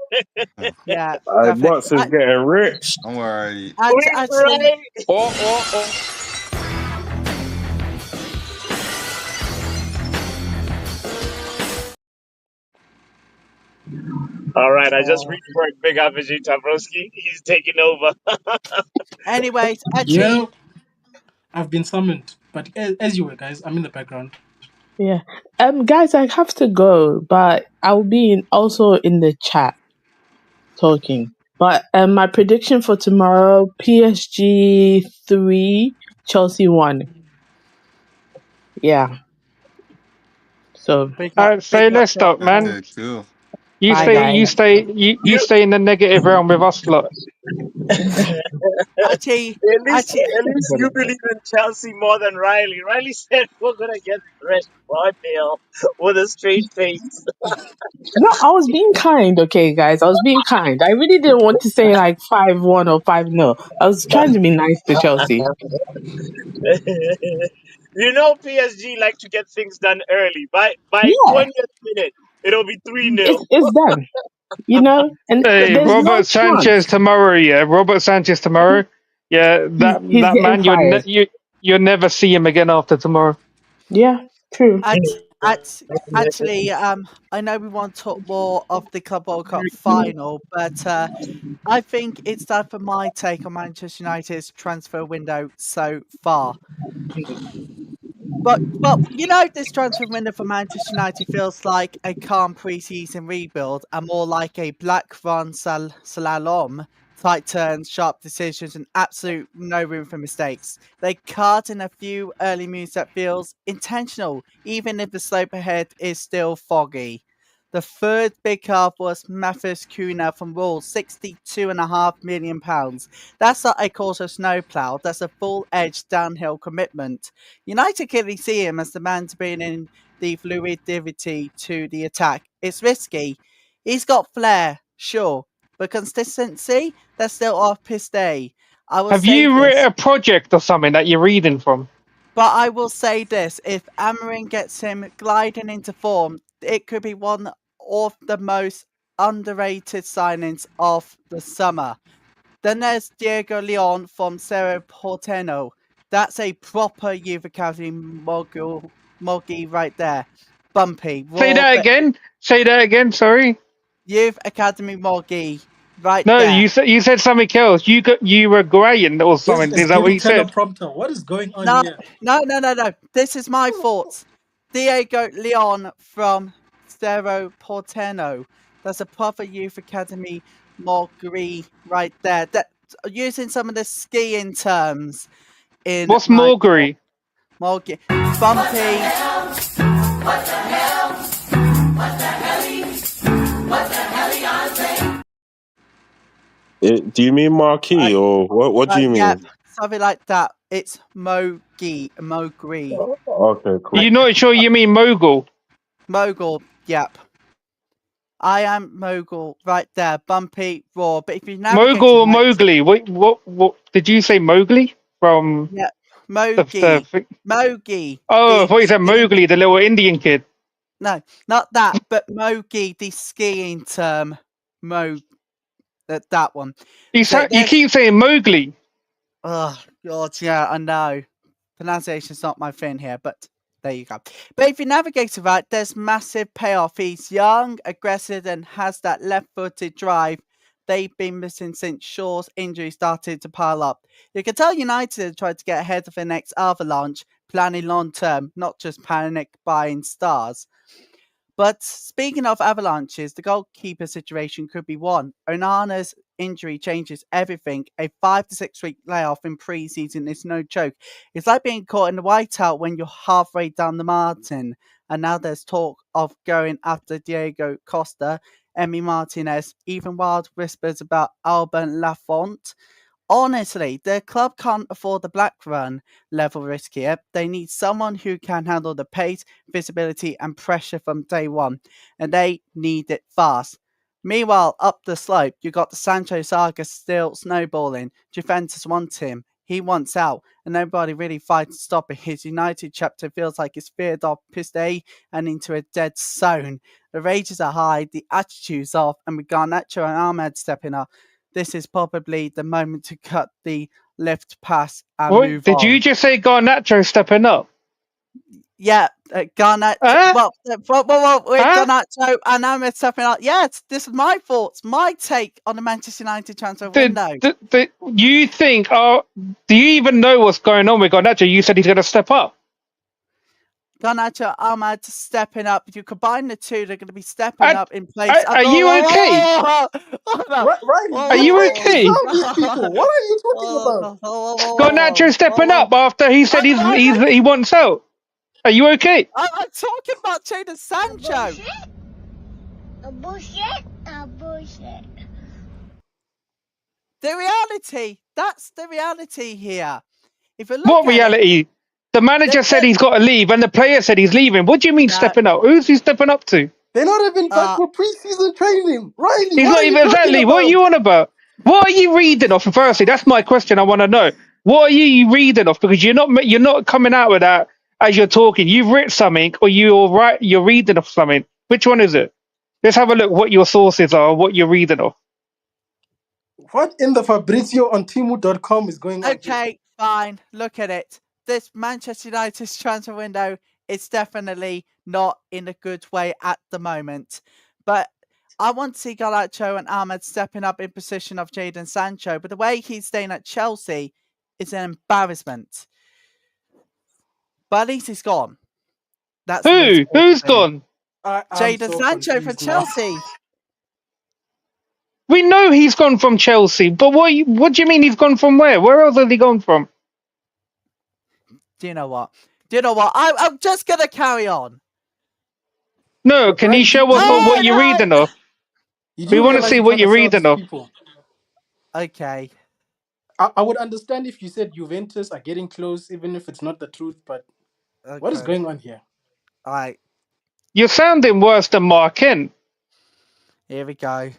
Yeah. yeah, definitely. Butts is getting rich. Don't worry. And We actually, right. Or All right, I just oh, reworked Big Up Vegeta Broski. He's taking over. anyways, actually, Yeah, I've been summoned. But as you were, guys, I'm in the background. Yeah. Guys, I have to go, but I'll be also in the chat talking. But my prediction for tomorrow: PSG 3, Chelsea 1. Yeah. So big Say up let's to stop, man. Okay, cool. bye, guys. You You stay in the negative realm with us lot. actually, actually, at least you believe in Chelsea more than Riley. Riley said we're gonna get thrashed 1-0 with a straight face. No, I was being kind, okay, guys. I was being kind. I really didn't want to say like 5-1 or 5-0. I was trying to be nice to Chelsea. You know PSG like to get things done early. By Yeah, 20th minute, it'll be 3-0. it's done, and Hey, there's no Robert Sanchez chance. tomorrow. Yeah, Robert Sanchez tomorrow. Yeah, He's that getting man. fired. You'll never see him again after tomorrow. Yeah, true. actually, I know we want to talk more of the Club World Cup final, but I think it's time for my take on Manchester United's transfer window so far. But well, this transfer window for Manchester United feels like a calm pre-season rebuild, and more like a black run slalom. Tight turns, sharp decisions, and absolute no room for mistakes. They cut in a few early moves that feels intentional, even if the slope ahead is still foggy. The third big card was Mathis Cunha from Wolves, £62.5 million. That's not a quarter snowplow, that's a full-edged downhill commitment. United clearly see him as the man to bring in the fluidity to the attack. It's risky. He's got flair, sure, but consistency, that's still off his day. I will Have say you written this, a project or something that you're reading from? but I will say this: if Amarin gets him gliding into form, it could be one of the most underrated signings of the summer. Then there's Diego Leon from Cerro Porteño. That's a proper youth academy moggy right there. Bumpy, Say raw, that but again. Say that again. Sorry. youth academy moggy right No, there. you said something else. You were graying or This something. is Is that what giving you said? teleprompter. What is going on No, here? no. This is my thoughts. Diego Leon from Cerro Porteño. That's a proper youth academy moggy right there. That using some of the skiing terms in What's my Morgery? moggy. Bumpy. Do you mean marquee or what? What do you Yeah, mean? something like that. It's Mowgli. Okay, I, You're cool. not sure you mean mogul. Mogul, yep. I am Mogul right there. Bumpy, raw. But if you navigate Mogul to or Manchester, Mowgli? What did you say? Mowgli from? yeah, Mogi. Mogi. Oh, I The thought you said skiing. Mowgli, the little Indian kid. No, not that, but Mogi, the skiing term. That one. You keep saying Mowgli. Oh, God, yeah, I know. Pronunciation's not my thing here, but there you go. But if you navigate it right, there's massive payoff. He's young, aggressive, and has that left-footed drive they've been missing since Shaw's injury started to pile up. You can tell United tried to get ahead of the next avalanche, planning long-term, not just panic buying stars. But speaking of avalanches, the goalkeeper situation could be one. Onana's injury changes everything. A 5 to 6 week layoff in pre-season is no joke. It's like being caught in the whiteout when you're halfway down the Martin. And now there's talk of going after Diego Costa, Emi Martinez, even wild whispers about Alban Lafont. Honestly, the club can't afford the black run level risk here. They need someone who can handle the pace, visibility, and pressure from day one, and they need it fast. Meanwhile, up the slope, you got the Sancho saga still snowballing. Juventus wants him. He wants out, and nobody really fights to stop it. His United chapter feels like it's veered off piste and into a dead zone. The rages are high, the attitude's off, and with Garnacho and Ahmed stepping up, this is probably the moment to cut the left pass and What move did you on. just say? Garnacho stepping up? Yeah, Garnacho. Huh? Well, with Huh? Garnacho and Ahmed stepping up. Yeah, this is my thoughts, my take on the Manchester United transfer Did, window. you think? Do you even know what's going on with Garnacho? You said he's going to step up. Garnacho, Ahmed stepping up. If you combine the two, they're going to be stepping up in place. Are you okay? Whoa, Are You you need to okay? sound these people. What are you talking about? Garnacho stepping up after he said he wants out. Are you okay? I'm talking about Jadon Sancho. Bullshit. Bullshit. The reality. That's the reality here. If you look What at it, reality? The manager said he's got to leave, and the player said he's leaving. What do you mean stepping up? Who's he stepping up to? They're not even back uh, for preseason training. Riley, He's what not are you even talking exactly. What are about? you on about? What are you reading off? Firstly, that's my question. I want to know. What are you reading off? Because you're not coming out with that as you're talking. You've written something, or you're reading off something. Which one is it? Let's have a look. What your sources are. What you're reading off. What in the Fabrizio on Timu.com is going on here? okay, fine. Look at it. This Manchester United's transfer window is definitely not in a good way at the moment. But I want to see Garnacho and Ahmed stepping up in position of Jadon Sancho. But the way he's staying at Chelsea is an embarrassment. But at least he's gone. That's the most Who? important Who's thing. gone? I'm Jadon so Sancho for confused now. Chelsea. We know he's gone from Chelsea, but what do you mean he's gone from where? Where else has he gone from? Do you know what? I'm just going to carry on. No, can you Riley, show us what you're reading off? you We do want to realize see you're what trying to you're sell reading these off. people. Okay. I would understand if you said Juventus are getting close, even if it's not the truth, but what is Okay. going on here? All right. You're sounding worse than Mark Kent. Here we go.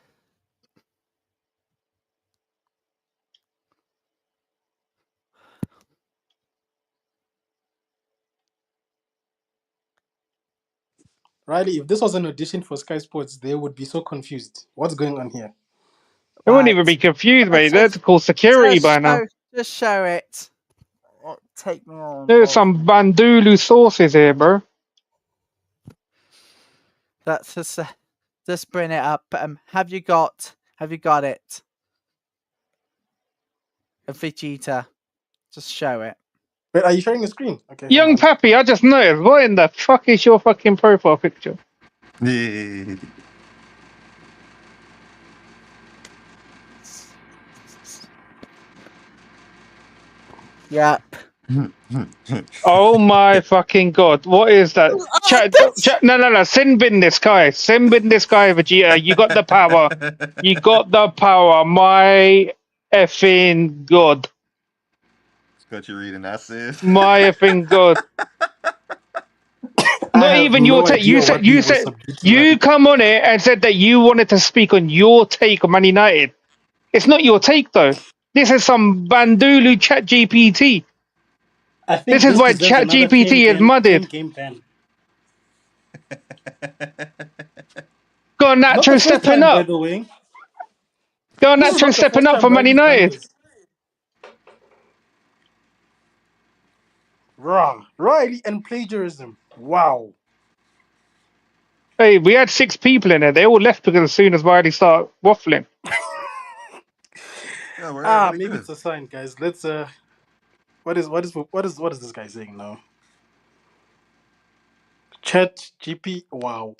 Riley, if this was an audition for Sky Sports, they would be so confused. What's going on here? They wouldn't Right. even be confused, mate. They're Just, called security by now. just show it. Oh, take me on, There's Bob. some Bandulu sources here, bro. That's just bring it up. Have you got it? A Vegeta. Just show it. Wait, are you sharing a screen? Okay, hang Young on. Pappy, I just noticed. What in the fuck is your fucking profile picture? Yeah. Yep. Oh my fucking god. What is that? Chat, no. Send bin this guy. Send bin this guy, Vegeta. You got the power. You got the power. My effing god. Got you reading that, sis. My effing god. I Not have even your no take. idea what we were subject to right You now. come on it and said that you wanted to speak on your take on Man United. It's not your take though. This is some Bandulu chat GPT. I This think is this why deserves Chat another GPT is 10 mudded. game ban. Got Not the Nacho first stepping time, by up. the way. Got This is Nacho not the stepping first up time for Man Riley's done United. this. Raw. Riley and plagiarism. Wow. Hey, we had 6 people in there. They all left because as soon as Riley started waffling. Yeah, where everybody Maybe go? it's a sign, guys. Let's what is this guy saying now? Chat GP. Wow.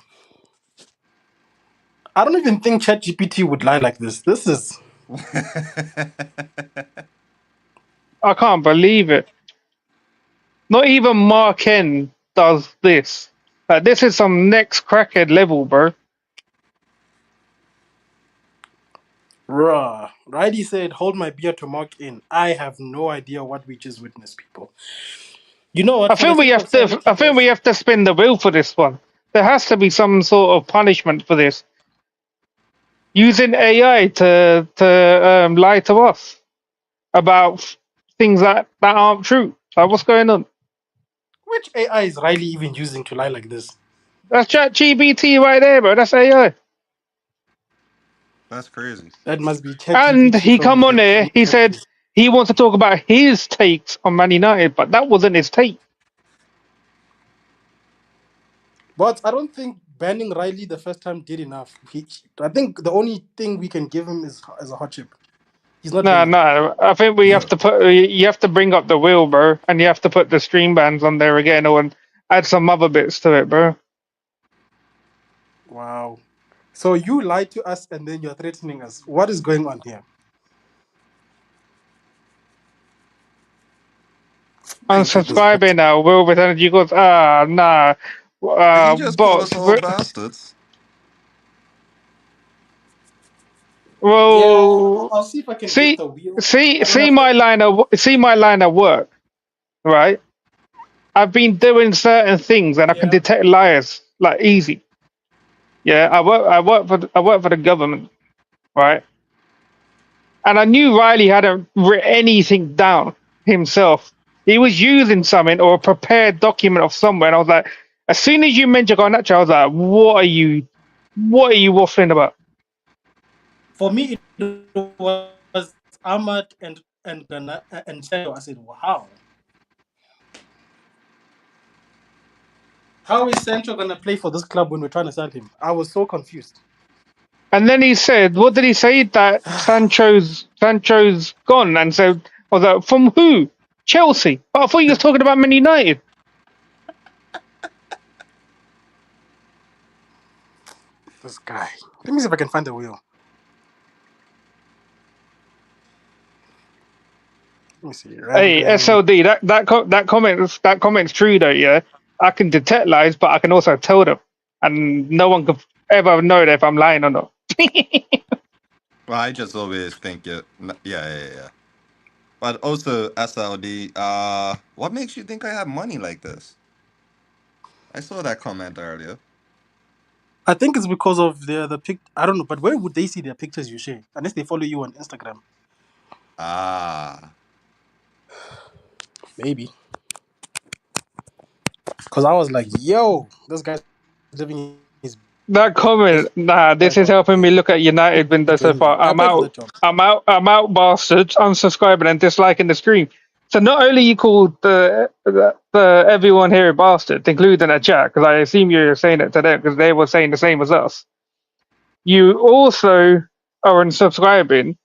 I don't even think Chat GPT would lie like this. This is I can't believe it. Not even Marken does this. This is some next crackhead level, bro. raw. Riley said, "Hold my beer to mark in." I have no idea what we just witnessed, people. You know what? I For the think we sake have of to. sanity, I think we guys. have to spin the wheel for this one. There has to be some sort of punishment for this. Using AI to lie to us about things that aren't true. Like what's going on? Which AI is Riley even using to lie like this? That's Chat GBT right there, bro. That's AI. That's crazy. That must be Chat And GPT he showing come me on that there. He Chat said is. he wants to talk about his takes on Man United, but that wasn't his take. But I don't think banning Riley the first time did enough. I think the only thing we can give him is a hot chip. He's not No, learning. no. I think we have to put. You have to bring up the wheel, bro, and you have to put the stream bands on there again, or add some other bits to it, bro. Wow. So you lied to us and then you're threatening us. What is going on here? Wait, did This Unsubscribing now. Will with energy goes. Nah. did he just call us Bots. all bastards? Yeah, Well, I'll see if I can get see, the wheel. see, I don't see have the. my line of see my line of work, right? I've been doing certain things, and I can Yeah. detect liars like easy. Yeah, I work for the government, right? And I knew Riley hadn't written anything down himself. He was using something or a prepared document of somewhere. And I was like, as soon as you mentioned Garnacho, I was like, what are you waffling about? For me, it was Ahmad and Sancho. I said, wow. How is Sancho gonna play for this club when we're trying to sell him? I was so confused. And then he said, what did he say? That Sancho's gone. And so I was like, from who? Chelsea. But I thought you was talking about Man United. This guy. Let me see if I can find the wheel. Let me see. Hey, Rambling. SLD, that comment's true though, yeah. I can detect lies, but I can also tell them. And no one can ever know if I'm lying or not. Well, I just always think it. Yeah. But also, SLD, what makes you think I have money like this? I saw that comment earlier. I think it's because of the pic. I don't know, but where would they see their pictures you share? Unless they follow you on Instagram. Ah, Maybe. Because I was like, yo, this guy's living his That comment, best nah, this life is out helping there. me look at United Let me window so join you. far. I applied for that job. I'm out, bastards, unsubscribing and disliking the stream. So not only you called the everyone here a bastard, including a chat, because I assume you're saying it to them because they were saying the same as us. You also are unsubscribing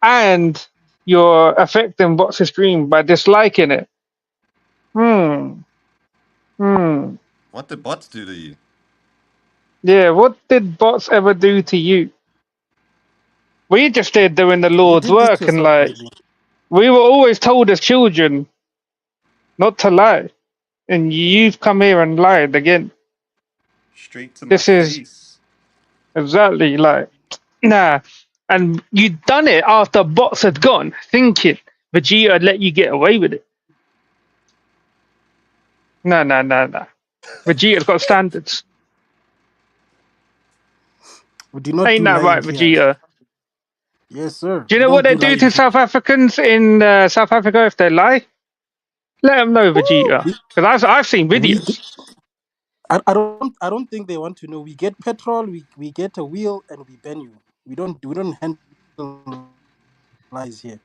and you're affecting what's the stream by disliking it. Hmm. Hmm. what did bots do to you? Yeah, what did bots ever do to you? We just did doing the You Lord's did this to work, and yourself, like Riley. we were always told as children not to lie, and you've come here and lied again. Straight to my This is face. exactly like nah, and you done it after bots had gone, thinking Vegeta had let you get away with it. No. Vegeta's got standards. We do not Ain't do that lying right, here. Vegeta? Yes, sir. Do you We know what don't they do do lying to here. South Africans in South Africa if they lie? Let them know, Woo! Vegeta, because I've seen We, videos. I don't think they want to know. We get petrol, we get a wheel, and we ban you. We don't handle lies here.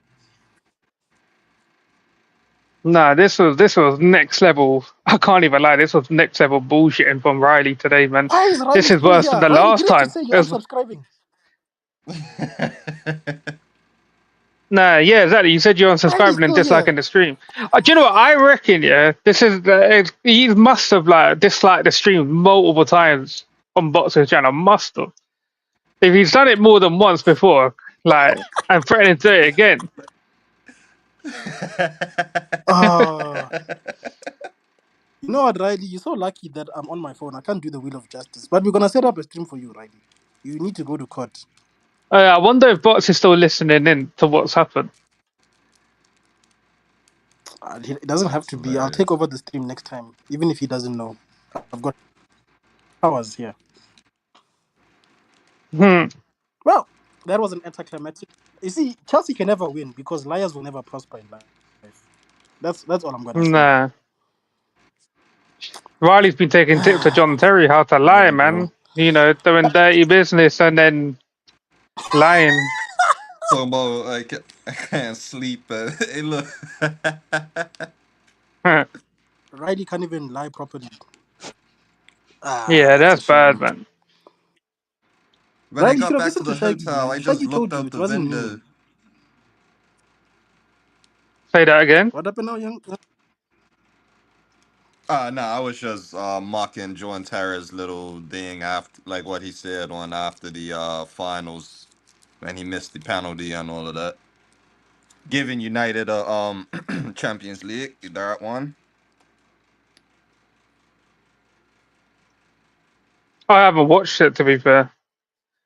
Nah, this was next level. I can't even lie. This was next level bullshitting from Riley today, man. Why is This Riley is still worse than here? the Riley, last you need to time. say you're unsubscribing. Nah, yeah, exactly. You said you're Riley's unsubscribing and still here. disliking the stream. Do you know what? I reckon, yeah, this is he must have like disliked the stream multiple times on Boxer's channel. Must have. If he's done it more than once before, like, and threatening to do it again. Uh, you know what, Riley? You're so lucky that I'm on my phone. I can't do the wheel of justice. But we're gonna set up a stream for you, Riley. You need to go to court. I wonder if Box is still listening in to what's happened. It doesn't have That's to be. I'll take hilarious. over the stream next time, even if he doesn't know. I've got powers here. Hmm. Well, that was an anticlimactic. You see, Chelsea can never win because liars will never prosper in life. That's all I'm gonna say. Nah. Riley's been taking tips to John Terry how to lie, Whatever, bro. man. You know, doing dirty business and then lying. Talking about like I can't sleep. Hey, look. Riley can't even lie properly. Yeah, It's a that's bad, shame. man. When I Riley, you got should have back to listened to the Shaggy, hotel, man. I just Shaggy looked told you out it the wasn't me. window. Say that again. What happened now, young? No, I was just mocking John Terra's little thing after, like what he said on after the finals when he missed the penalty and all of that, giving United a Champions League, that one. I haven't watched it, to be fair.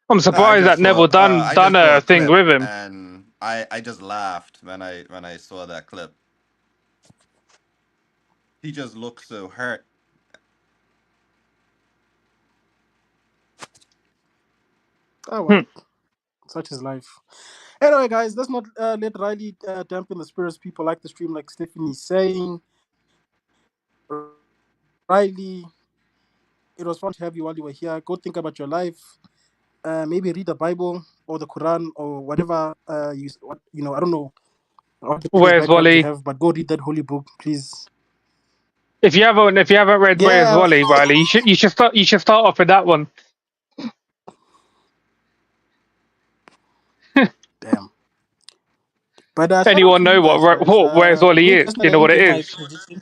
I'm surprised that Neville I done just saw a a thing clip with him. and I just laughed when I saw that clip. He just looked so hurt. Oh Hmm. well, such is life. Anyway, guys, let's not let Riley dampen the spirits. People like the stream, like Stephanie's saying. Riley, it was fun to have you while you were here. Go think about your life. Maybe read the Bible or the Quran or whatever I don't know what religious Where's background you Wally? have, but go read that holy book, please. If you haven't read Where's Yeah, Wally, Riley, you should start off with that one. damn. But shout out Anyone to you know guys, guys. what Where's Wally Me is? Do personally, you I know what didn't it get my is? prediction.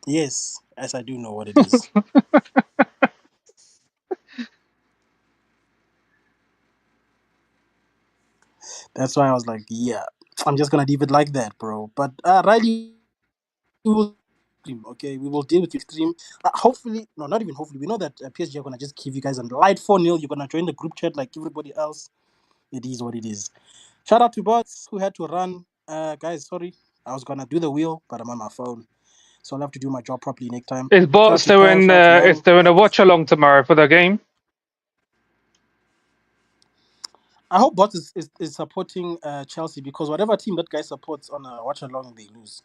Yes, yes, I do know what it is. That's why I was like, yeah, I'm just gonna leave it like that, bro. But Riley, we will stream, okay? We will deal with your stream. Hopefully, no, not even hopefully. We know that PSG are gonna just give you guys a light 4-0. You're gonna join the group chat like everybody else. It is what it is. Shout out to bots who had to run. Guys, sorry, I was gonna do the wheel, but I'm on my phone, so I'll have to do my job properly next time. Is Shout out Bots to Kev. doing Shout out to is Young. doing a watch along tomorrow for the game? I hope bots is supporting Chelsea because whatever team that guy supports on a watch along, they lose.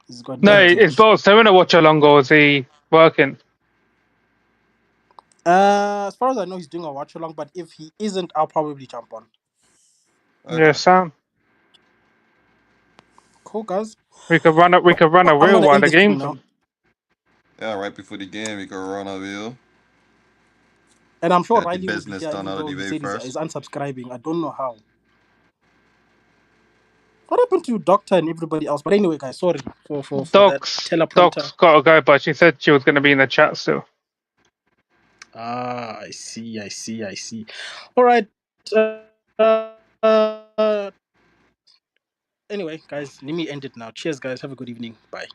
He's got No, bad is teams. Bots doing a watch along or is he working? As far as I know, he's doing a watch along, but if he isn't, I'll probably jump on. Yeah, Okay. Sam. Cool, guys. We could run a I'm wheel gonna while end the the stream game's now, on. Yeah, right before the game, we could run a wheel. and I'm sure Get the Riley will be business here, done even out of though the he way said he's first. unsubscribing. I don't know how. What happened to Doctor and everybody else? But anyway, guys, sorry for that teleprompter. Doc's gotta go, but she said she was gonna be in the chat still. I see, I see. All right. Uh, anyway, guys, let me end it now. Cheers, guys. Have a good evening. Bye.